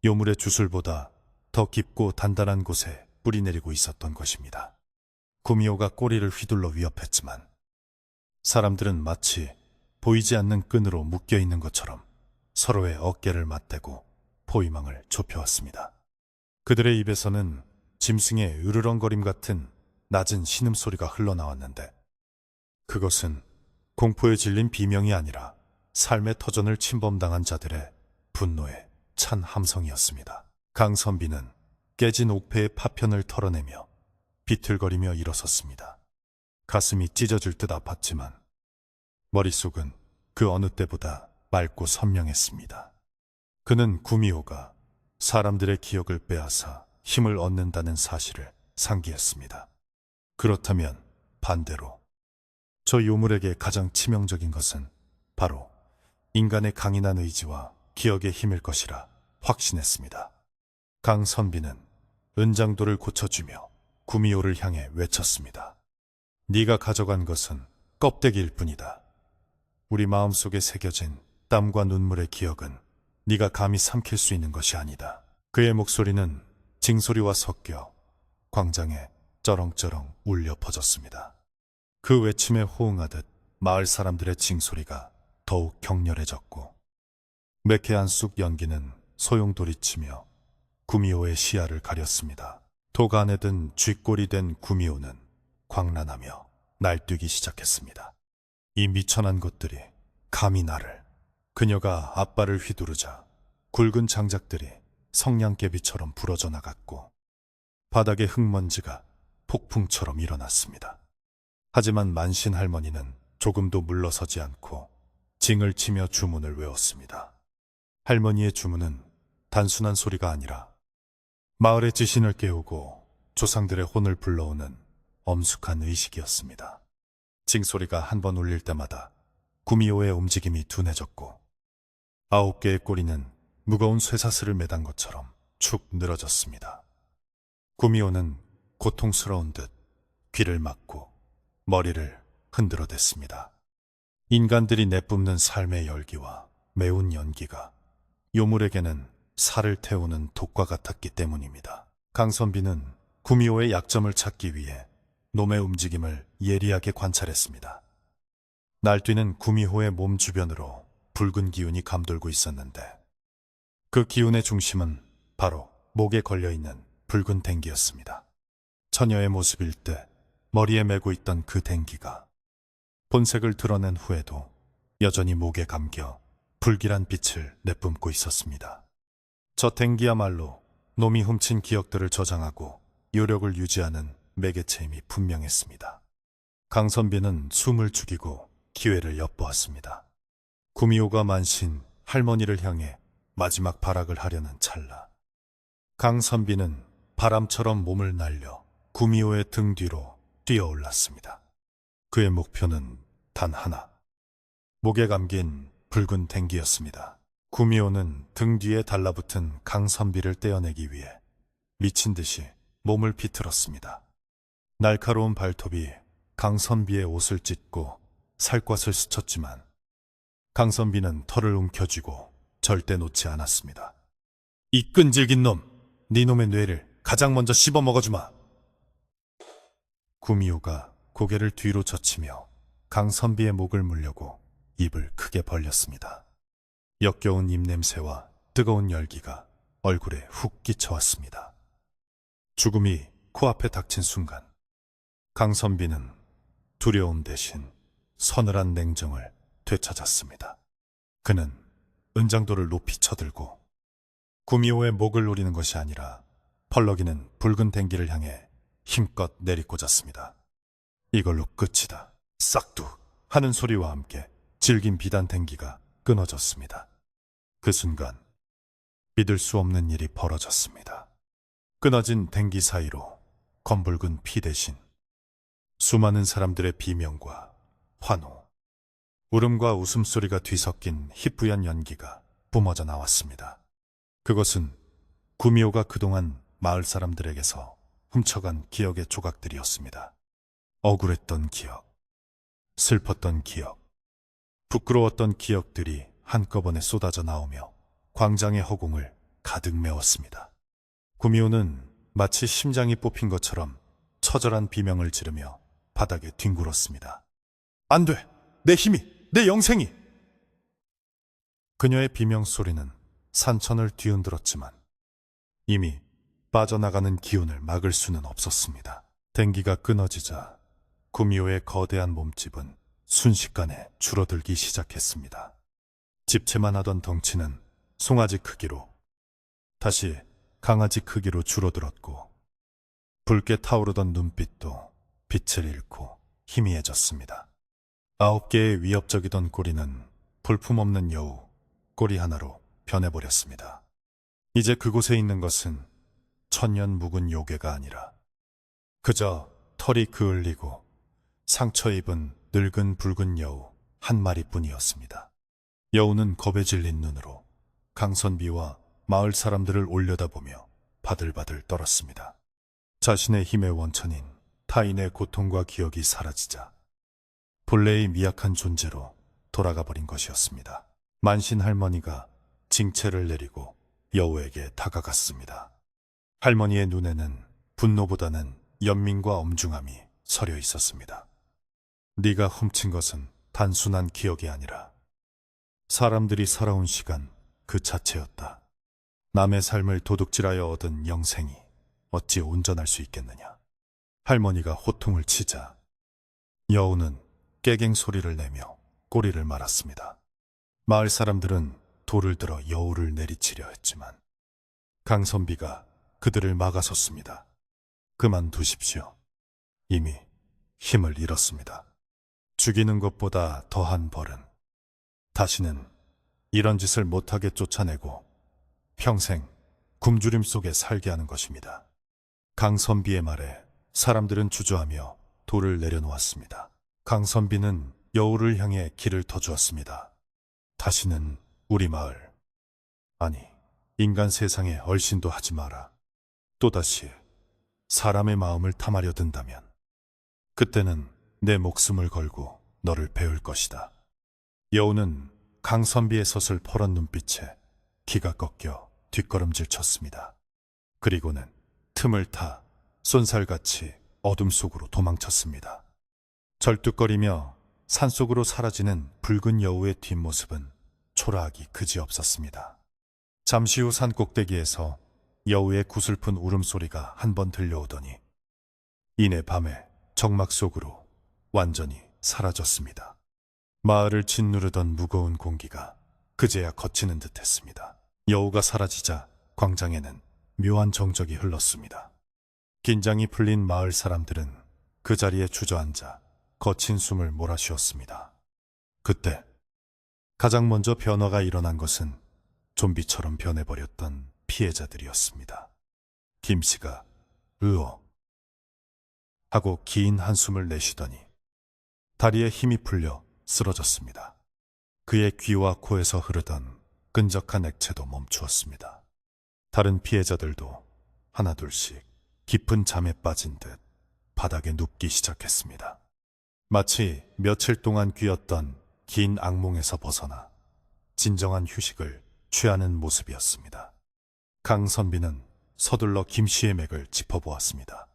요물의 주술보다 더 깊고 단단한 곳에 뿌리내리고 있었던 것입니다. 구미호가 꼬리를 휘둘러 위협했지만 사람들은 마치 보이지 않는 끈으로 묶여있는 것처럼 서로의 어깨를 맞대고 포위망을 좁혀왔습니다. 그들의 입에서는 짐승의 으르렁거림 같은 낮은 신음소리가 흘러나왔는데 그것은 공포에 질린 비명이 아니라 삶의 터전을 침범당한 자들의 분노에 찬 함성이었습니다. 강선비는 깨진 옥패의 파편을 털어내며 비틀거리며 일어섰습니다. 가슴이 찢어질 듯 아팠지만 머릿속은 그 어느 때보다 맑고 선명했습니다. 그는 구미호가 사람들의 기억을 빼앗아 힘을 얻는다는 사실을 상기했습니다. 그렇다면 반대로 저 요물에게 가장 치명적인 것은 바로 인간의 강인한 의지와 기억의 힘일 것이라 확신했습니다. 강선비는 은장도를 고쳐주며 구미호를 향해 외쳤습니다. 네가 가져간 것은 껍데기일 뿐이다. 우리 마음속에 새겨진 땀과 눈물의 기억은 네가 감히 삼킬 수 있는 것이 아니다. 그의 목소리는 징소리와 섞여 광장에 쩌렁쩌렁 울려 퍼졌습니다. 그 외침에 호응하듯 마을 사람들의 징소리가 더욱 격렬해졌고 매캐한 쑥 연기는 소용돌이치며 구미호의 시야를 가렸습니다. 독 안에 든 쥐꼬리 된 구미호는 광란하며 날뛰기 시작했습니다. 이 미천한 것들이 감히 나를. 그녀가 앞발을 휘두르자 굵은 장작들이 성냥개비처럼 부러져 나갔고 바닥의 흙먼지가 폭풍처럼 일어났습니다. 하지만 만신 할머니는 조금도 물러서지 않고 징을 치며 주문을 외웠습니다. 할머니의 주문은 단순한 소리가 아니라 마을의 지신을 깨우고 조상들의 혼을 불러오는 엄숙한 의식이었습니다. 징소리가 한 번 울릴 때마다 구미호의 움직임이 둔해졌고 9개의 꼬리는 무거운 쇠사슬을 매단 것처럼 축 늘어졌습니다. 구미호는 고통스러운 듯 귀를 막고 머리를 흔들어댔습니다. 인간들이 내뿜는 삶의 열기와 매운 연기가 요물에게는 살을 태우는 독과 같았기 때문입니다. 강선비는 구미호의 약점을 찾기 위해 놈의 움직임을 예리하게 관찰했습니다. 날뛰는 구미호의 몸 주변으로 붉은 기운이 감돌고 있었는데 그 기운의 중심은 바로 목에 걸려있는 붉은 댕기였습니다. 처녀의 모습일 때 머리에 메고 있던 그 댕기가 본색을 드러낸 후에도 여전히 목에 감겨 불길한 빛을 내뿜고 있었습니다. 저 댕기야말로 놈이 훔친 기억들을 저장하고 요력을 유지하는 매개체임이 분명했습니다. 강선비는 숨을 죽이고 기회를 엿보았습니다. 구미호가 만신 할머니를 향해 마지막 발악을 하려는 찰나 강선비는 바람처럼 몸을 날려 구미호의 등 뒤로 뛰어올랐습니다. 그의 목표는 단 하나, 목에 감긴 붉은 댕기였습니다. 구미호는 등 뒤에 달라붙은 강선비를 떼어내기 위해 미친 듯이 몸을 비틀었습니다. 날카로운 발톱이 강선비의 옷을 찢고 살갗을 스쳤지만 강선비는 털을 움켜쥐고 절대 놓지 않았습니다. 이 끈질긴 놈, 네 놈의 뇌를 가장 먼저 씹어 먹어주마. 구미호가 고개를 뒤로 젖히며 강선비의 목을 물려고 입을 크게 벌렸습니다. 역겨운 입냄새와 뜨거운 열기가 얼굴에 훅 끼쳐왔습니다. 죽음이 코앞에 닥친 순간 강선비는 두려움 대신 서늘한 냉정을 되찾았습니다. 그는 은장도를 높이 쳐들고 구미호의 목을 노리는 것이 아니라 펄럭이는 붉은 댕기를 향해 힘껏 내리꽂았습니다. 이걸로 끝이다. 싹둑 하는 소리와 함께 질긴 비단 댕기가 끊어졌습니다. 그 순간 믿을 수 없는 일이 벌어졌습니다. 끊어진 댕기 사이로 검붉은 피 대신 수많은 사람들의 비명과 환호, 울음과 웃음소리가 뒤섞인 희뿌연 연기가 뿜어져 나왔습니다. 그것은 구미호가 그동안 마을 사람들에게서 훔쳐간 기억의 조각들이었습니다. 억울했던 기억, 슬펐던 기억, 부끄러웠던 기억들이 한꺼번에 쏟아져 나오며 광장의 허공을 가득 메웠습니다. 구미호는 마치 심장이 뽑힌 것처럼 처절한 비명을 지르며 바닥에 뒹굴었습니다. 안 돼! 내 힘이! 내 영생이! 그녀의 비명 소리는 산천을 뒤흔들었지만 이미 빠져나가는 기운을 막을 수는 없었습니다. 댕기가 끊어지자 구미호의 거대한 몸집은 순식간에 줄어들기 시작했습니다. 집채만 하던 덩치는 송아지 크기로 다시 강아지 크기로 줄어들었고 붉게 타오르던 눈빛도 빛을 잃고 희미해졌습니다. 9개의 위협적이던 꼬리는 볼품없는 여우 꼬리 하나로 변해버렸습니다. 이제 그곳에 있는 것은 천년 묵은 요괴가 아니라 그저 털이 그을리고 상처 입은 늙은 붉은 여우 한 마리뿐이었습니다. 여우는 겁에 질린 눈으로 강선비와 마을 사람들을 올려다보며 바들바들 떨었습니다. 자신의 힘의 원천인 타인의 고통과 기억이 사라지자 본래의 미약한 존재로 돌아가 버린 것이었습니다. 만신 할머니가 징체를 내리고 여우에게 다가갔습니다. 할머니의 눈에는 분노보다는 연민과 엄중함이 서려 있었습니다. 네가 훔친 것은 단순한 기억이 아니라 사람들이 살아온 시간 그 자체였다. 남의 삶을 도둑질하여 얻은 영생이 어찌 온전할 수 있겠느냐. 할머니가 호통을 치자 여우는 깨갱 소리를 내며 꼬리를 말았습니다. 마을 사람들은 돌을 들어 여우를 내리치려 했지만 강선비가 그들을 막아섰습니다. 그만두십시오. 이미 힘을 잃었습니다. 죽이는 것보다 더한 벌은 다시는 이런 짓을 못하게 쫓아내고 평생 굶주림 속에 살게 하는 것입니다. 강선비의 말에 사람들은 주저하며 돌을 내려놓았습니다. 강선비는 여우를 향해 길을 터주었습니다. 다시는 우리 마을, 아니 인간 세상에 얼씬도 하지 마라. 또다시 사람의 마음을 탐하려 든다면 그때는 내 목숨을 걸고 너를 배울 것이다. 여우는 강선비의 섯을 퍼런 눈빛에 기가 꺾여 뒷걸음질 쳤습니다. 그리고는 틈을 타 쏜살같이 어둠 속으로 도망쳤습니다. 절뚝거리며 산속으로 사라지는 붉은 여우의 뒷모습은 초라하기 그지없었습니다. 잠시 후 산 꼭대기에서 여우의 구슬픈 울음소리가 한 번 들려오더니 이내 밤에 적막 속으로 완전히 사라졌습니다. 마을을 짓누르던 무거운 공기가 그제야 걷히는 듯했습니다. 여우가 사라지자 광장에는 묘한 정적이 흘렀습니다. 긴장이 풀린 마을 사람들은 그 자리에 주저앉아 거친 숨을 몰아쉬었습니다. 그때 가장 먼저 변화가 일어난 것은 좀비처럼 변해버렸던 피해자들이었습니다. 김 씨가 으어 하고 긴 한숨을 내쉬더니 다리에 힘이 풀려 쓰러졌습니다. 그의 귀와 코에서 흐르던 끈적한 액체도 멈추었습니다. 다른 피해자들도 하나둘씩 깊은 잠에 빠진 듯 바닥에 눕기 시작했습니다. 마치 며칠 동안 귀었던 긴 악몽에서 벗어나 진정한 휴식을 취하는 모습이었습니다. 강선비는 서둘러 김 씨의 맥을 짚어보았습니다.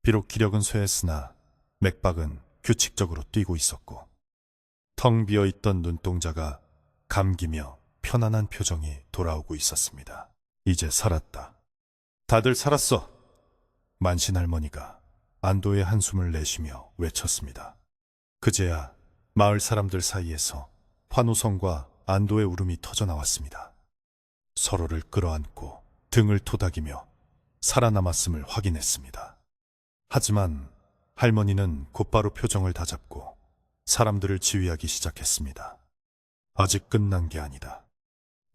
비록 기력은 쇠했으나 맥박은 규칙적으로 뛰고 있었고 텅 비어있던 눈동자가 감기며 편안한 표정이 돌아오고 있었습니다. 이제 살았다. 다들 살았어. 만신 할머니가 안도의 한숨을 내쉬며 외쳤습니다. 그제야 마을 사람들 사이에서 환호성과 안도의 울음이 터져나왔습니다. 서로를 끌어안고 등을 토닥이며 살아남았음을 확인했습니다. 하지만 할머니는 곧바로 표정을 다잡고 사람들을 지휘하기 시작했습니다. 아직 끝난 게 아니다.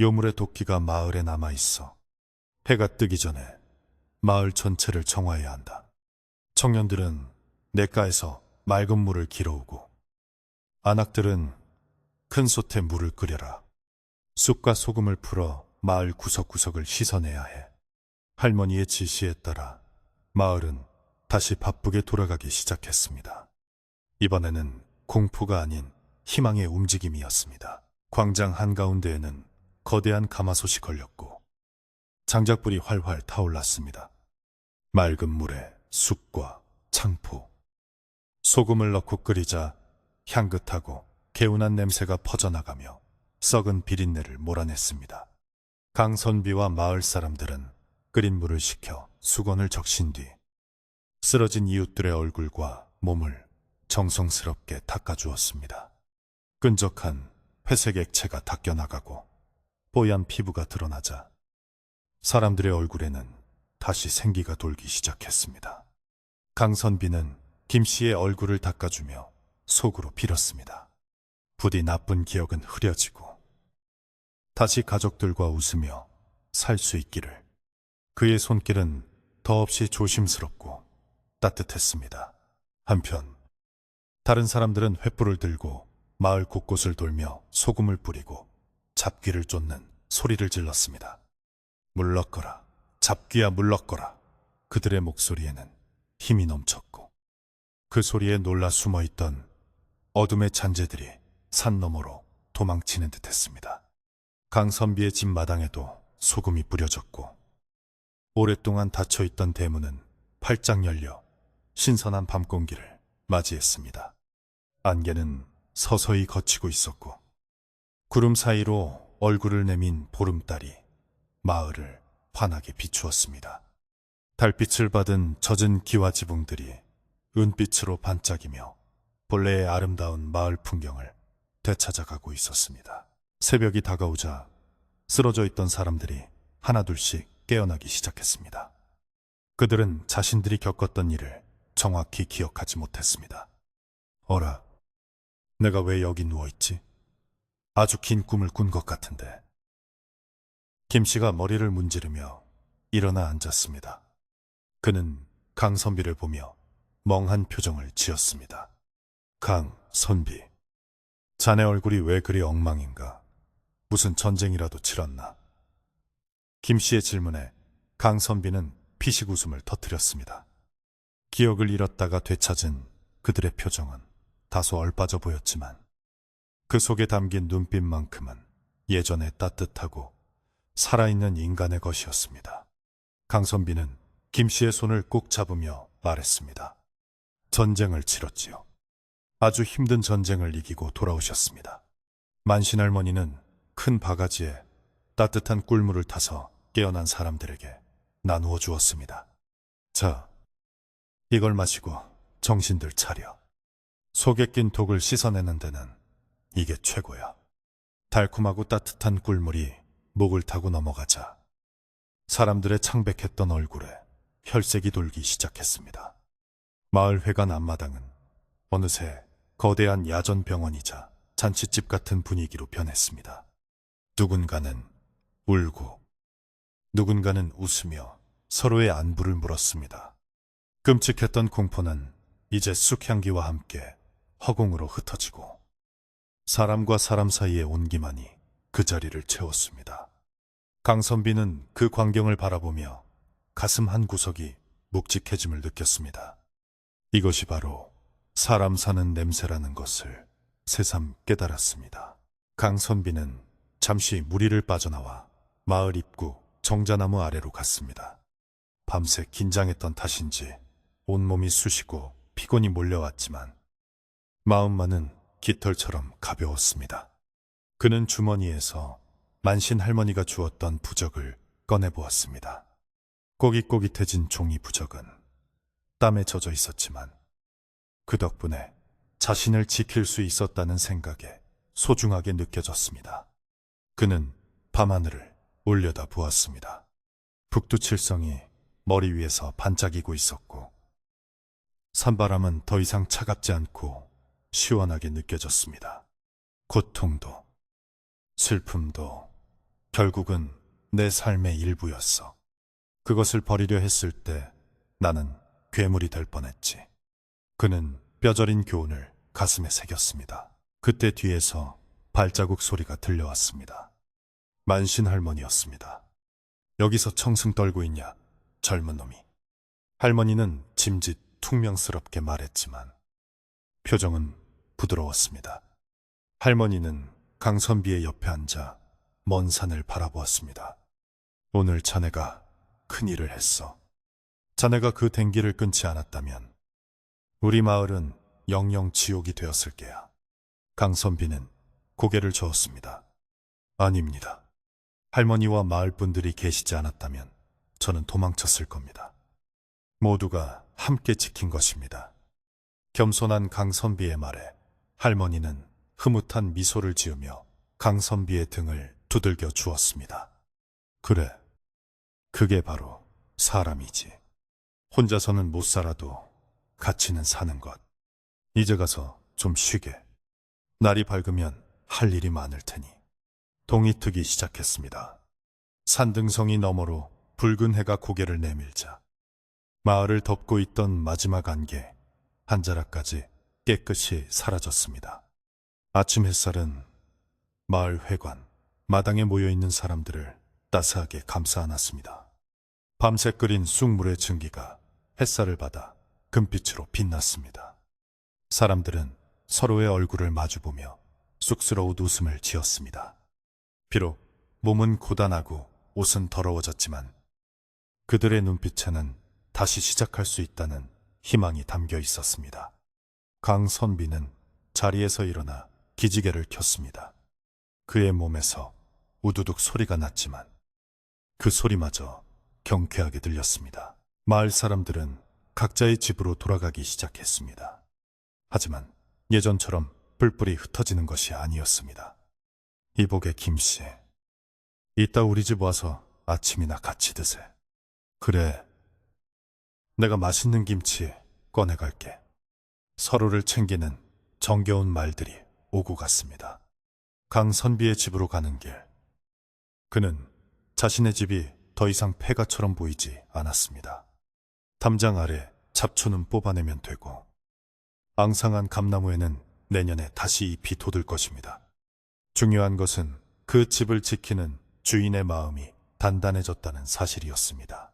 요물의 도끼가 마을에 남아있어 해가 뜨기 전에 마을 전체를 정화해야 한다. 청년들은 냇가에서 맑은 물을 길어오고 안악들은 큰 솥에 물을 끓여라. 쑥과 소금을 풀어 마을 구석구석을 씻어내야 해. 할머니의 지시에 따라 마을은 다시 바쁘게 돌아가기 시작했습니다. 이번에는 공포가 아닌 희망의 움직임이었습니다. 광장 한가운데에는 거대한 가마솥이 걸렸고 장작불이 활활 타올랐습니다. 맑은 물에 쑥과 창포, 소금을 넣고 끓이자 향긋하고 개운한 냄새가 퍼져나가며 썩은 비린내를 몰아냈습니다. 강선비와 마을 사람들은 끓인 물을 식혀 수건을 적신 뒤 쓰러진 이웃들의 얼굴과 몸을 정성스럽게 닦아주었습니다. 끈적한 회색 액체가 닦여나가고 뽀얀 피부가 드러나자 사람들의 얼굴에는 다시 생기가 돌기 시작했습니다. 강선비는 김 씨의 얼굴을 닦아주며 속으로 빌었습니다. 부디 나쁜 기억은 흐려지고 다시 가족들과 웃으며 살 수 있기를. 그의 손길은 더없이 조심스럽고 따뜻했습니다. 한편 다른 사람들은 횃불을 들고 마을 곳곳을 돌며 소금을 뿌리고 잡귀를 쫓는 소리를 질렀습니다. 물러거라, 잡귀야 물러거라. 그들의 목소리에는 힘이 넘쳤고 그 소리에 놀라 숨어있던 어둠의 잔재들이 산 너머로 도망치는 듯했습니다. 강선비의 집 마당에도 소금이 뿌려졌고 오랫동안 닫혀있던 대문은 활짝 열려 신선한 밤 공기를 맞이했습니다. 안개는 서서히 걷히고 있었고 구름 사이로 얼굴을 내민 보름달이 마을을 환하게 비추었습니다. 달빛을 받은 젖은 기와 지붕들이 은빛으로 반짝이며 본래의 아름다운 마을 풍경을 되찾아가고 있었습니다. 새벽이 다가오자 쓰러져 있던 사람들이 하나둘씩 깨어나기 시작했습니다. 그들은 자신들이 겪었던 일을 정확히 기억하지 못했습니다. 어라, 내가 왜 여기 누워있지? 아주 긴 꿈을 꾼 것 같은데. 김 씨가 머리를 문지르며 일어나 앉았습니다. 그는 강선비를 보며 멍한 표정을 지었습니다. 강선비, 자네 얼굴이 왜 그리 엉망인가? 무슨 전쟁이라도 치렀나? 김 씨의 질문에 강선비는 피식 웃음을 터뜨렸습니다. 기억을 잃었다가 되찾은 그들의 표정은 다소 얼빠져 보였지만 그 속에 담긴 눈빛만큼은 예전에 따뜻하고 살아있는 인간의 것이었습니다. 강선비는 김 씨의 손을 꼭 잡으며 말했습니다. 전쟁을 치렀지요. 아주 힘든 전쟁을 이기고 돌아오셨습니다. 만신 할머니는 큰 바가지에 따뜻한 꿀물을 타서 깨어난 사람들에게 나누어 주었습니다. 자, 이걸 마시고 정신들 차려. 속에 낀 독을 씻어내는 데는 이게 최고야. 달콤하고 따뜻한 꿀물이 목을 타고 넘어가자 사람들의 창백했던 얼굴에 혈색이 돌기 시작했습니다. 마을 회관 앞마당은 어느새 거대한 야전병원이자 잔칫집 같은 분위기로 변했습니다. 누군가는 울고 누군가는 웃으며 서로의 안부를 물었습니다. 끔찍했던 공포는 이제 쑥향기와 함께 허공으로 흩어지고 사람과 사람 사이의 온기만이 그 자리를 채웠습니다. 강선비는 그 광경을 바라보며 가슴 한 구석이 묵직해짐을 느꼈습니다. 이것이 바로 사람 사는 냄새라는 것을 새삼 깨달았습니다. 강선비는 잠시 무리를 빠져나와 마을 입구 정자나무 아래로 갔습니다. 밤새 긴장했던 탓인지 온몸이 쑤시고 피곤이 몰려왔지만 마음만은 깃털처럼 가벼웠습니다. 그는 주머니에서 만신 할머니가 주었던 부적을 꺼내보았습니다. 꼬깃꼬깃해진 종이 부적은 땀에 젖어 있었지만 그 덕분에 자신을 지킬 수 있었다는 생각에 소중하게 느껴졌습니다. 그는 밤하늘을 올려다 보았습니다. 북두칠성이 머리 위에서 반짝이고 있었고 산바람은 더 이상 차갑지 않고 시원하게 느껴졌습니다. 고통도 슬픔도 결국은 내 삶의 일부였어. 그것을 버리려 했을 때 나는 괴물이 될 뻔했지. 그는 뼈저린 교훈을 가슴에 새겼습니다. 그때 뒤에서 발자국 소리가 들려왔습니다. 만신 할머니였습니다. 여기서 청승 떨고 있냐, 젊은 놈이. 할머니는 짐짓 퉁명스럽게 말했지만 표정은 부드러웠습니다. 할머니는 강선비의 옆에 앉아 먼 산을 바라보았습니다. 오늘 자네가 큰일을 했어. 자네가 그 댕기를 끊지 않았다면 우리 마을은 영영 지옥이 되었을 게야. 강선비는 고개를 저었습니다. 아닙니다. 할머니와 마을 분들이 계시지 않았다면 저는 도망쳤을 겁니다. 모두가 함께 지킨 것입니다. 겸손한 강선비의 말에 할머니는 흐뭇한 미소를 지으며 강선비의 등을 두들겨 주었습니다. 그래, 그게 바로 사람이지. 혼자서는 못 살아도 같이는 사는 것. 이제 가서 좀 쉬게. 날이 밝으면 할 일이 많을 테니. 동이 트기 시작했습니다. 산등성이 너머로 붉은 해가 고개를 내밀자 마을을 덮고 있던 마지막 안개 한 자락까지 깨끗이 사라졌습니다. 아침 햇살은 마을 회관, 마당에 모여있는 사람들을 따스하게 감싸 안았습니다. 밤새 끓인 쑥물의 증기가 햇살을 받아 금빛으로 빛났습니다. 사람들은 서로의 얼굴을 마주보며 쑥스러운 웃음을 지었습니다. 비록 몸은 고단하고 옷은 더러워졌지만 그들의 눈빛에는 다시 시작할 수 있다는 희망이 담겨 있었습니다. 강선비는 자리에서 일어나 기지개를 켰습니다. 그의 몸에서 우두둑 소리가 났지만 그 소리마저 경쾌하게 들렸습니다. 마을 사람들은 각자의 집으로 돌아가기 시작했습니다. 하지만 예전처럼 뿔뿔이 흩어지는 것이 아니었습니다. 이복의 김씨, 이따 우리 집 와서 아침이나 같이 드세. 그래, 내가 맛있는 김치 꺼내갈게. 서로를 챙기는 정겨운 말들이 오고 갔습니다. 강선비의 집으로 가는 길, 그는 자신의 집이 더 이상 폐가처럼 보이지 않았습니다. 담장 아래 잡초는 뽑아내면 되고 앙상한 감나무에는 내년에 다시 잎이 돋을 것입니다. 중요한 것은 그 집을 지키는 주인의 마음이 단단해졌다는 사실이었습니다.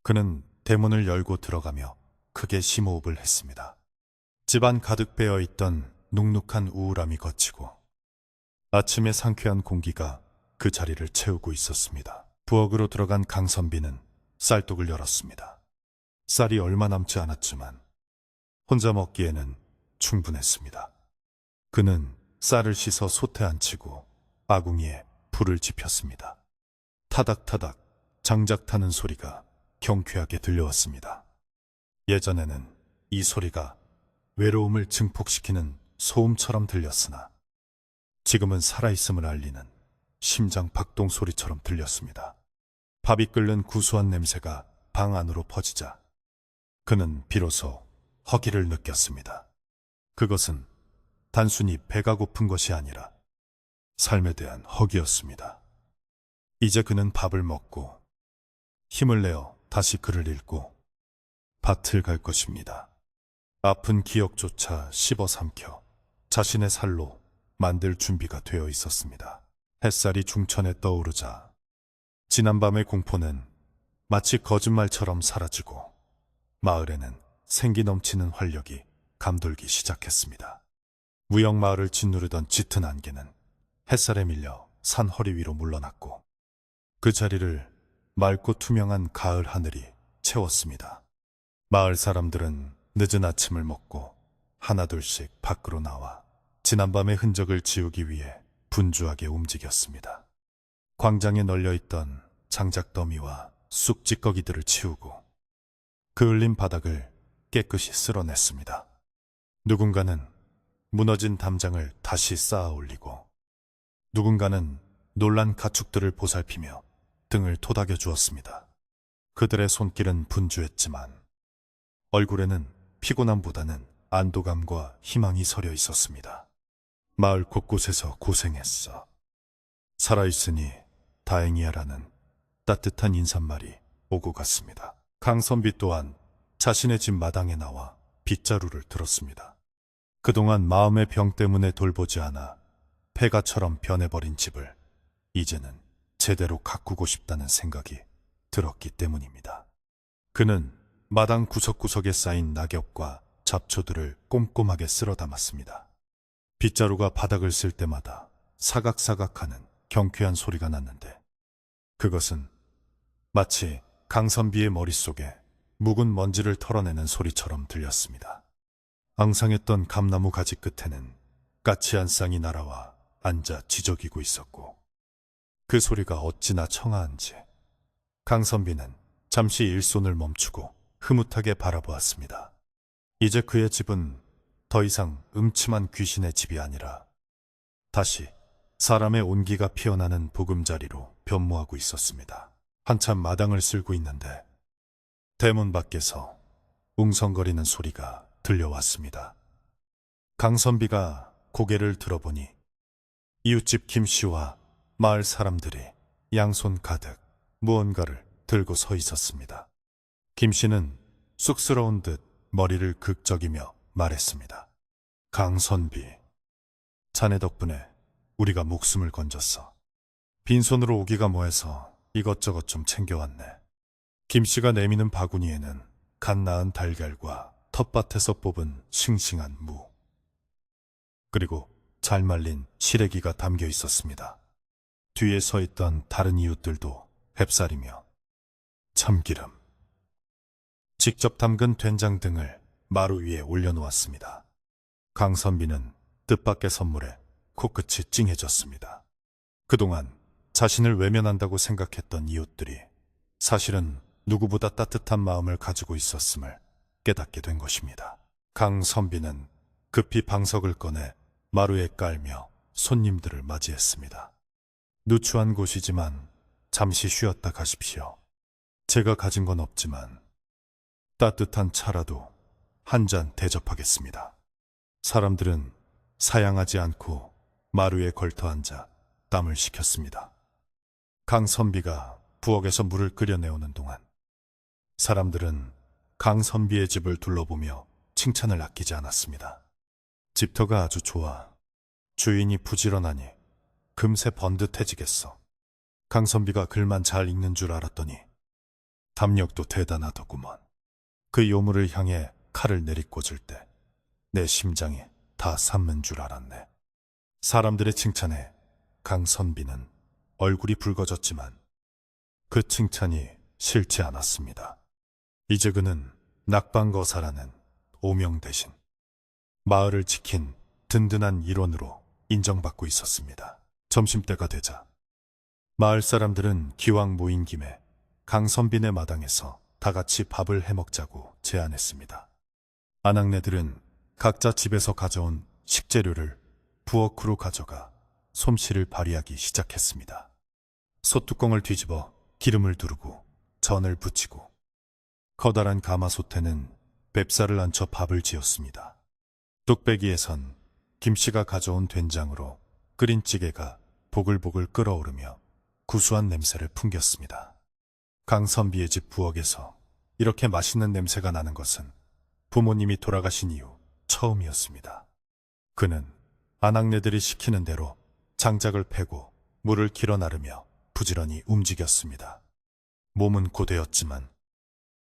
그는 대문을 열고 들어가며 크게 심호흡을 했습니다. 집안 가득 배어있던 눅눅한 우울함이 걷히고 아침의 상쾌한 공기가 그 자리를 채우고 있었습니다. 부엌으로 들어간 강선비는 쌀독을 열었습니다. 쌀이 얼마 남지 않았지만 혼자 먹기에는 충분했습니다. 그는 쌀을 씻어 솥에 앉히고 아궁이에 불을 지폈습니다. 타닥타닥 장작 타는 소리가 경쾌하게 들려왔습니다. 예전에는 이 소리가 외로움을 증폭시키는 소음처럼 들렸으나 지금은 살아있음을 알리는 심장 박동 소리처럼 들렸습니다. 밥이 끓는 구수한 냄새가 방 안으로 퍼지자 그는 비로소 허기를 느꼈습니다. 그것은 단순히 배가 고픈 것이 아니라 삶에 대한 허기였습니다. 이제 그는 밥을 먹고 힘을 내어 다시 글을 읽고 밭을 갈 것입니다. 아픈 기억조차 씹어삼켜 자신의 살로 만들 준비가 되어 있었습니다. 햇살이 중천에 떠오르자 지난밤의 공포는 마치 거짓말처럼 사라지고 마을에는 생기 넘치는 활력이 감돌기 시작했습니다. 무역마을을 짓누르던 짙은 안개는 햇살에 밀려 산 허리 위로 물러났고 그 자리를 맑고 투명한 가을 하늘이 채웠습니다. 마을 사람들은 늦은 아침을 먹고 하나둘씩 밖으로 나와 지난밤의 흔적을 지우기 위해 분주하게 움직였습니다. 광장에 널려있던 장작더미와 쑥찌꺼기들을 치우고 그 흘린 바닥을 깨끗이 쓸어냈습니다. 누군가는 무너진 담장을 다시 쌓아 올리고 누군가는 놀란 가축들을 보살피며 등을 토닥여 주었습니다. 그들의 손길은 분주했지만 얼굴에는 피곤함보다는 안도감과 희망이 서려 있었습니다. 마을 곳곳에서 고생했어. 살아있으니 다행이야라는 따뜻한 인사말이 오고 갔습니다. 강선비 또한 자신의 집 마당에 나와 빗자루를 들었습니다. 그동안 마음의 병 때문에 돌보지 않아 폐가처럼 변해버린 집을 이제는 제대로 가꾸고 싶다는 생각이 들었기 때문입니다. 그는 마당 구석구석에 쌓인 낙엽과 잡초들을 꼼꼼하게 쓸어 담았습니다. 빗자루가 바닥을 쓸 때마다 사각사각하는 경쾌한 소리가 났는데 그것은 마치 강선비의 머릿속에 묵은 먼지를 털어내는 소리처럼 들렸습니다. 앙상했던 감나무 가지 끝에는 까치 한 쌍이 날아와 앉아 지저귀고 있었고 그 소리가 어찌나 청아한지 강선비는 잠시 일손을 멈추고 흐뭇하게 바라보았습니다. 이제 그의 집은 더 이상 음침한 귀신의 집이 아니라 다시 사람의 온기가 피어나는 보금자리로 변모하고 있었습니다. 한참 마당을 쓸고 있는데 대문 밖에서 웅성거리는 소리가 들려왔습니다. 강선비가 고개를 들어보니 이웃집 김씨와 마을 사람들이 양손 가득 무언가를 들고 서 있었습니다. 김씨는 쑥스러운 듯 머리를 극적이며 말했습니다. 강선비, 자네 덕분에 우리가 목숨을 건졌어. 빈손으로 오기가 뭐해서 이것저것 좀 챙겨왔네. 김씨가 내미는 바구니에는 갓 낳은 달걀과 텃밭에서 뽑은 싱싱한 무, 그리고 잘 말린 시래기가 담겨 있었습니다. 뒤에 서 있던 다른 이웃들도 햅쌀이며 참기름, 직접 담근 된장 등을 마루 위에 올려놓았습니다. 강선비는 뜻밖의 선물에 코끝이 찡해졌습니다. 그동안 자신을 외면한다고 생각했던 이웃들이 사실은 누구보다 따뜻한 마음을 가지고 있었음을 깨닫게 된 것입니다. 강선비는 급히 방석을 꺼내 마루에 깔며 손님들을 맞이했습니다. 누추한 곳이지만 잠시 쉬었다 가십시오. 제가 가진 건 없지만 따뜻한 차라도 한 잔 대접하겠습니다. 사람들은 사양하지 않고 마루에 걸터 앉아 땀을 식혔습니다. 강선비가 부엌에서 물을 끓여내오는 동안 사람들은 강선비의 집을 둘러보며 칭찬을 아끼지 않았습니다. 집터가 아주 좋아. 주인이 부지런하니 금세 번듯해지겠어. 강선비가 글만 잘 읽는 줄 알았더니 담력도 대단하더구먼. 그 요물을 향해 칼을 내리꽂을 때 내 심장이 다 삼는 줄 알았네. 사람들의 칭찬에 강선비는 얼굴이 붉어졌지만 그 칭찬이 싫지 않았습니다. 이제 그는 낙방거사라는 오명 대신 마을을 지킨 든든한 일원으로 인정받고 있었습니다. 점심때가 되자 마을 사람들은 기왕 모인 김에 강선비네 마당에서 다 같이 밥을 해먹자고 제안했습니다. 아낙네들은 각자 집에서 가져온 식재료를 부엌으로 가져가 솜씨를 발휘하기 시작했습니다. 솥뚜껑을 뒤집어 기름을 두르고 전을 부치고 커다란 가마솥에는 맵쌀을 얹혀 밥을 지었습니다. 뚝배기에선 김씨가 가져온 된장으로 끓인 찌개가 보글보글 끓어오르며 구수한 냄새를 풍겼습니다. 강선비의 집 부엌에서 이렇게 맛있는 냄새가 나는 것은 부모님이 돌아가신 이후 처음이었습니다. 그는 아낙네들이 시키는 대로 장작을 패고 물을 길어 나르며 부지런히 움직였습니다. 몸은 고되었지만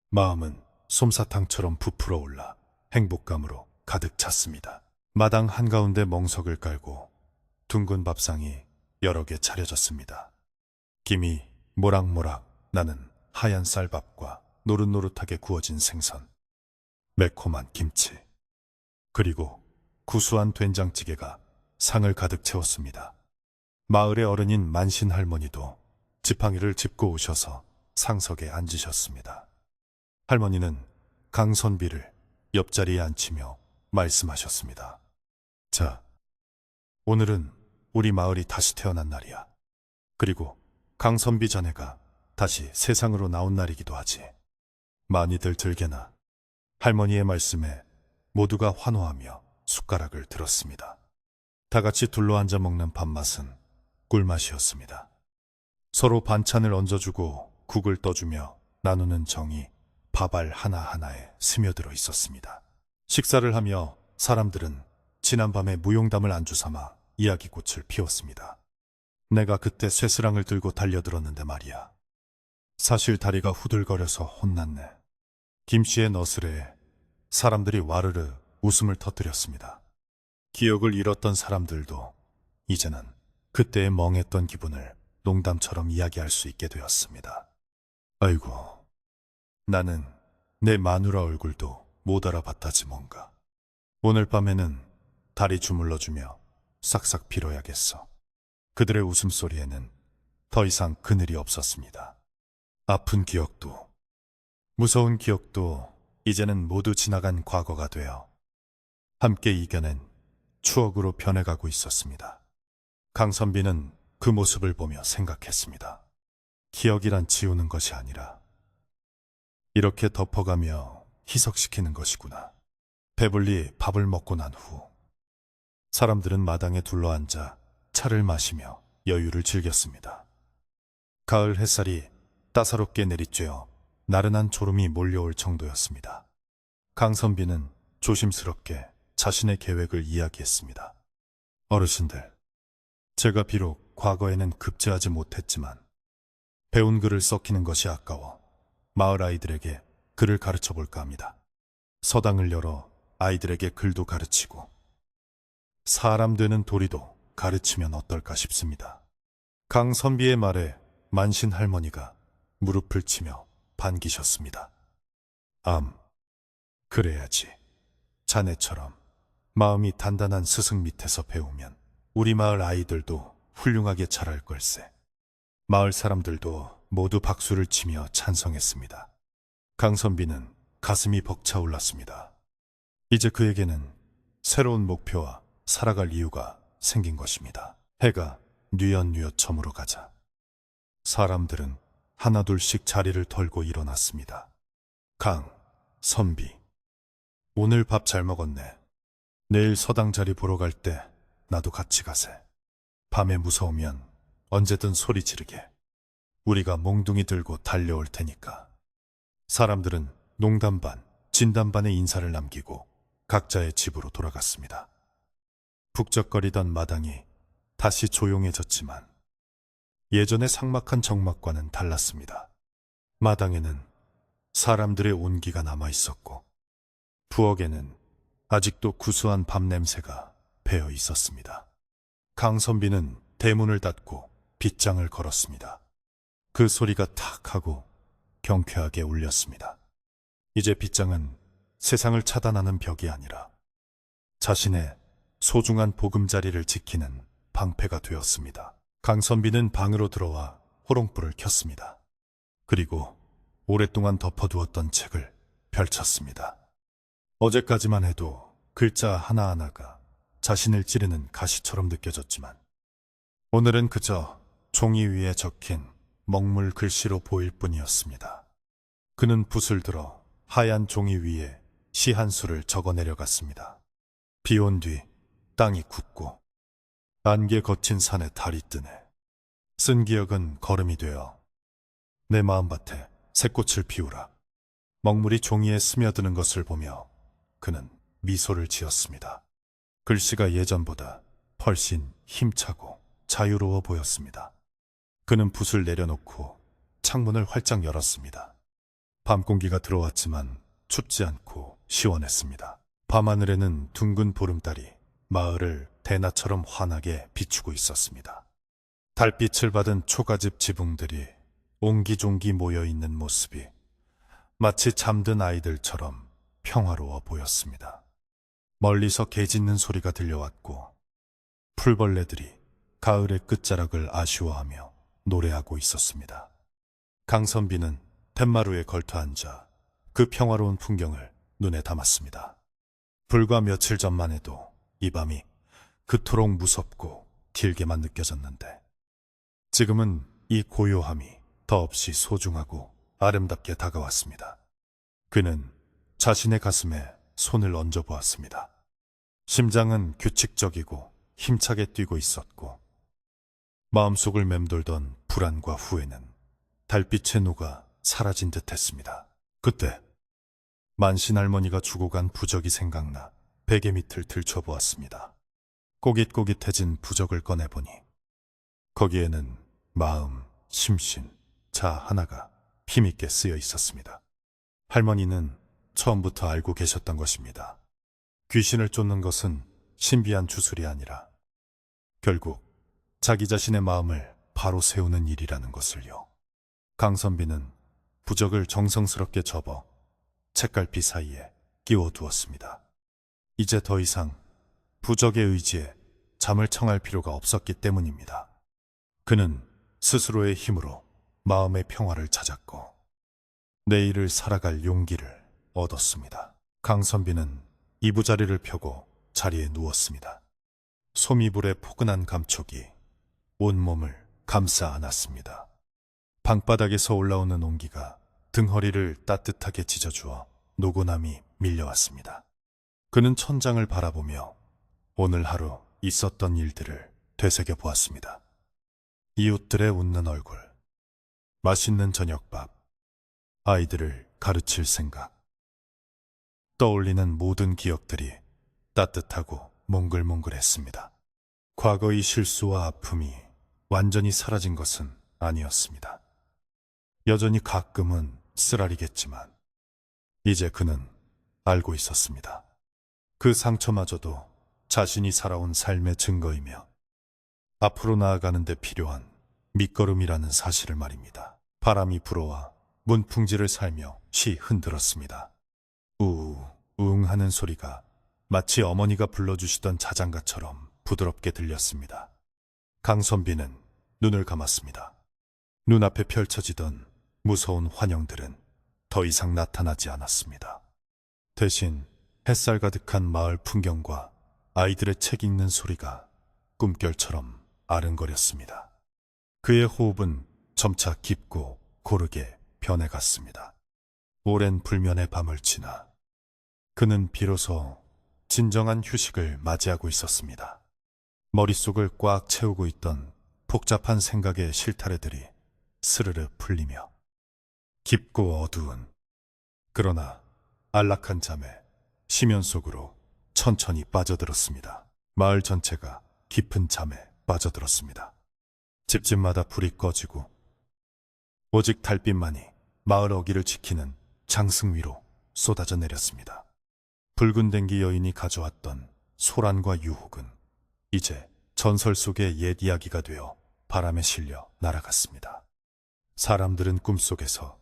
마음은 솜사탕처럼 부풀어 올라 행복감으로 가득 찼습니다. 마당 한가운데 멍석을 깔고 둥근 밥상이 여러 개 차려졌습니다. 김이 모락모락 나는 하얀 쌀밥과 노릇노릇하게 구워진 생선, 매콤한 김치, 그리고 구수한 된장찌개가 상을 가득 채웠습니다. 마을의 어른인 만신 할머니도 지팡이를 짚고 오셔서 상석에 앉으셨습니다. 할머니는 강선비를 옆자리에 앉히며 말씀하셨습니다. 자, 오늘은 우리 마을이 다시 태어난 날이야. 그리고 강선비 자네가 다시 세상으로 나온 날이기도 하지. 많이들 들게나. 할머니의 말씀에 모두가 환호하며 숟가락을 들었습니다. 다 같이 둘러앉아 먹는 밥맛은 꿀맛이었습니다. 서로 반찬을 얹어주고 국을 떠주며 나누는 정이 밥알 하나하나에 스며들어 있었습니다. 식사를 하며 사람들은 지난밤에 무용담을 안주 삼아 이야기꽃을 피웠습니다. 내가 그때 쇠스랑을 들고 달려들었는데 말이야. 사실 다리가 후들거려서 혼났네. 김씨의 너스레에 사람들이 와르르 웃음을 터뜨렸습니다. 기억을 잃었던 사람들도 이제는 그때의 멍했던 기분을 농담처럼 이야기할 수 있게 되었습니다. 아이고, 나는 내 마누라 얼굴도 못 알아봤다지 뭔가. 오늘 밤에는 다리 주물러주며 싹싹 빌어야겠어. 그들의 웃음소리에는 더 이상 그늘이 없었습니다. 아픈 기억도, 무서운 기억도 이제는 모두 지나간 과거가 되어 함께 이겨낸 추억으로 변해가고 있었습니다. 강선비는 그 모습을 보며 생각했습니다. 기억이란 지우는 것이 아니라 이렇게 덮어가며 희석시키는 것이구나. 배불리 밥을 먹고 난 후 사람들은 마당에 둘러앉아 차를 마시며 여유를 즐겼습니다. 가을 햇살이 따사롭게 내리쬐어 나른한 졸음이 몰려올 정도였습니다. 강선비는 조심스럽게 자신의 계획을 이야기했습니다. 어르신들, 제가 비록 과거에는 급제하지 못했지만 배운 글을 썩히는 것이 아까워 마을 아이들에게 글을 가르쳐 볼까 합니다. 서당을 열어 아이들에게 글도 가르치고 사람 되는 도리도 가르치면 어떨까 싶습니다. 강선비의 말에 만신 할머니가 무릎을 치며 반기셨습니다. 그래야지. 자네처럼 마음이 단단한 스승 밑에서 배우면 우리 마을 아이들도 훌륭하게 자랄 걸세. 마을 사람들도 모두 박수를 치며 찬성했습니다. 강선비는 가슴이 벅차올랐습니다. 이제 그에게는 새로운 목표와 살아갈 이유가 생긴 것입니다. 해가 뉘엿뉘엿 저물어 가자 사람들은 하나둘씩 자리를 털고 일어났습니다. 선비, 오늘 밥 잘 먹었네. 내일 서당 자리 보러 갈 때 나도 같이 가세. 밤에 무서우면 언제든 소리 지르게. 우리가 몽둥이 들고 달려올 테니까. 사람들은 농담 반, 진담 반의 인사를 남기고 각자의 집으로 돌아갔습니다. 북적거리던 마당이 다시 조용해졌지만 예전의 삭막한 정막과는 달랐습니다. 마당에는 사람들의 온기가 남아 있었고 부엌에는 아직도 구수한 밥 냄새가 배어 있었습니다. 강선비는 대문을 닫고 빗장을 걸었습니다. 그 소리가 탁 하고 경쾌하게 울렸습니다. 이제 빗장은 세상을 차단하는 벽이 아니라 자신의 소중한 보금자리를 지키는 방패가 되었습니다. 강선비는 방으로 들어와 호롱불을 켰습니다. 그리고 오랫동안 덮어두었던 책을 펼쳤습니다. 어제까지만 해도 글자 하나하나가 자신을 찌르는 가시처럼 느껴졌지만 오늘은 그저 종이 위에 적힌 먹물 글씨로 보일 뿐이었습니다. 그는 붓을 들어 하얀 종이 위에 시 한 수를 적어 내려갔습니다. 비온 뒤 땅이 굳고 안개 거친 산에 달이 뜨네. 쓴 기억은 걸음이 되어 내 마음밭에 새꽃을 피우라. 먹물이 종이에 스며드는 것을 보며 그는 미소를 지었습니다. 글씨가 예전보다 훨씬 힘차고 자유로워 보였습니다. 그는 붓을 내려놓고 창문을 활짝 열었습니다. 밤 공기가 들어왔지만 춥지 않고 시원했습니다. 밤하늘에는 둥근 보름달이 마을을 대낮처럼 환하게 비추고 있었습니다. 달빛을 받은 초가집 지붕들이 옹기종기 모여있는 모습이 마치 잠든 아이들처럼 평화로워 보였습니다. 멀리서 개 짖는 소리가 들려왔고 풀벌레들이 가을의 끝자락을 아쉬워하며 노래하고 있었습니다. 강선비는 툇마루에 걸터앉아 그 평화로운 풍경을 눈에 담았습니다. 불과 며칠 전만 해도 이 밤이 그토록 무섭고 길게만 느껴졌는데 지금은 이 고요함이 더없이 소중하고 아름답게 다가왔습니다. 그는 자신의 가슴에 손을 얹어 보았습니다. 심장은 규칙적이고 힘차게 뛰고 있었고 마음속을 맴돌던 불안과 후회는 달빛에 녹아 사라진 듯 했습니다. 그때 만신 할머니가 주고 간 부적이 생각나 베개 밑을 들춰보았습니다. 꼬깃꼬깃해진 부적을 꺼내보니 거기에는 마음, 심신, 자 하나가 힘있게 쓰여 있었습니다. 할머니는 처음부터 알고 계셨던 것입니다. 귀신을 쫓는 것은 신비한 주술이 아니라 결국 자기 자신의 마음을 바로 세우는 일이라는 것을요. 강선비는 부적을 정성스럽게 접어 책갈피 사이에 끼워두었습니다. 이제 더 이상 부적의 의지에 잠을 청할 필요가 없었기 때문입니다. 그는 스스로의 힘으로 마음의 평화를 찾았고 내일을 살아갈 용기를 얻었습니다. 강선비는 이부자리를 펴고 자리에 누웠습니다. 소미불의 포근한 감촉이 온몸을 감싸 안았습니다. 방바닥에서 올라오는 온기가 등허리를 따뜻하게 찢어주어 노곤함이 밀려왔습니다. 그는 천장을 바라보며 오늘 하루 있었던 일들을 되새겨 보았습니다. 이웃들의 웃는 얼굴, 맛있는 저녁밥, 아이들을 가르칠 생각. 떠올리는 모든 기억들이 따뜻하고 몽글몽글했습니다. 과거의 실수와 아픔이 완전히 사라진 것은 아니었습니다. 여전히 가끔은 쓰라리겠지만 이제 그는 알고 있었습니다. 그 상처마저도 자신이 살아온 삶의 증거이며 앞으로 나아가는 데 필요한 밑거름이라는 사실을 말입니다. 바람이 불어와 문풍지를 살며 쉬 흔들었습니다. 우웅 하는 소리가 마치 어머니가 불러주시던 자장가처럼 부드럽게 들렸습니다. 강선비는 눈을 감았습니다. 눈앞에 펼쳐지던 무서운 환영들은 더 이상 나타나지 않았습니다. 대신 햇살 가득한 마을 풍경과 아이들의 책 읽는 소리가 꿈결처럼 아른거렸습니다. 그의 호흡은 점차 깊고 고르게 변해갔습니다. 오랜 불면의 밤을 지나 그는 비로소 진정한 휴식을 맞이하고 있었습니다. 머릿속을 꽉 채우고 있던 복잡한 생각의 실타래들이 스르르 풀리며 깊고 어두운 그러나 안락한 잠에 심연 속으로 천천히 빠져들었습니다. 마을 전체가 깊은 잠에 빠져들었습니다. 집집마다 불이 꺼지고 오직 달빛만이 마을 어귀를 지키는 장승 위로 쏟아져 내렸습니다. 붉은 댕기 여인이 가져왔던 소란과 유혹은 이제 전설 속의 옛 이야기가 되어 바람에 실려 날아갔습니다. 사람들은 꿈속에서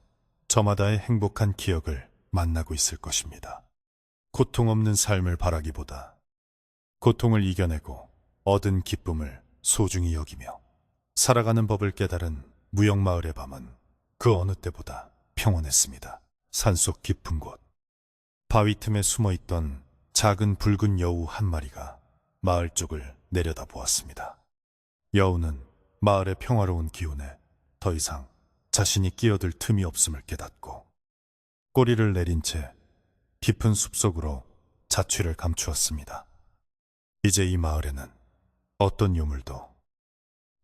저마다의 행복한 기억을 만나고 있을 것입니다. 고통 없는 삶을 바라기보다 고통을 이겨내고 얻은 기쁨을 소중히 여기며 살아가는 법을 깨달은 무역마을의 밤은 그 어느 때보다 평온했습니다. 산속 깊은 곳, 바위 틈에 숨어있던 작은 붉은 여우 한 마리가 마을 쪽을 내려다 보았습니다. 여우는 마을의 평화로운 기운에 더 이상 자신이 끼어들 틈이 없음을 깨닫고 꼬리를 내린 채 깊은 숲속으로 자취를 감추었습니다. 이제 이 마을에는 어떤 유물도,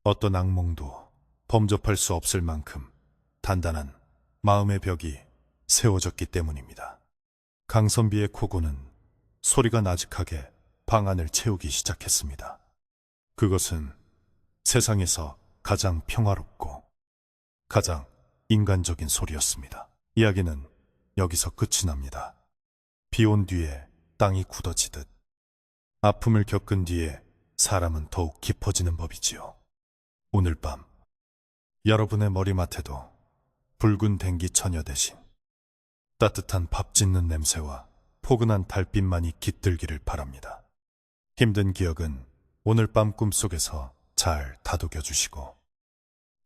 어떤 악몽도 범접할 수 없을 만큼 단단한 마음의 벽이 세워졌기 때문입니다. 강선비의 코고는 소리가 나직하게 방 안을 채우기 시작했습니다. 그것은 세상에서 가장 평화롭고 가장 인간적인 소리였습니다. 이야기는 여기서 끝이 납니다. 비 온 뒤에 땅이 굳어지듯 아픔을 겪은 뒤에 사람은 더욱 깊어지는 법이지요. 오늘 밤 여러분의 머리맡에도 붉은 댕기 처녀 대신 따뜻한 밥 짓는 냄새와 포근한 달빛만이 깃들기를 바랍니다. 힘든 기억은 오늘 밤 꿈속에서 잘 다독여 주시고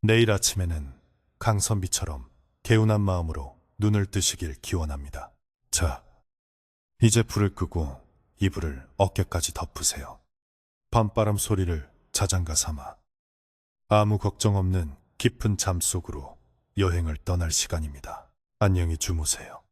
내일 아침에는 강선비처럼 개운한 마음으로 눈을 뜨시길 기원합니다. 자, 이제 불을 끄고 이불을 어깨까지 덮으세요. 밤바람 소리를 자장가 삼아 아무 걱정 없는 깊은 잠 속으로 여행을 떠날 시간입니다. 안녕히 주무세요.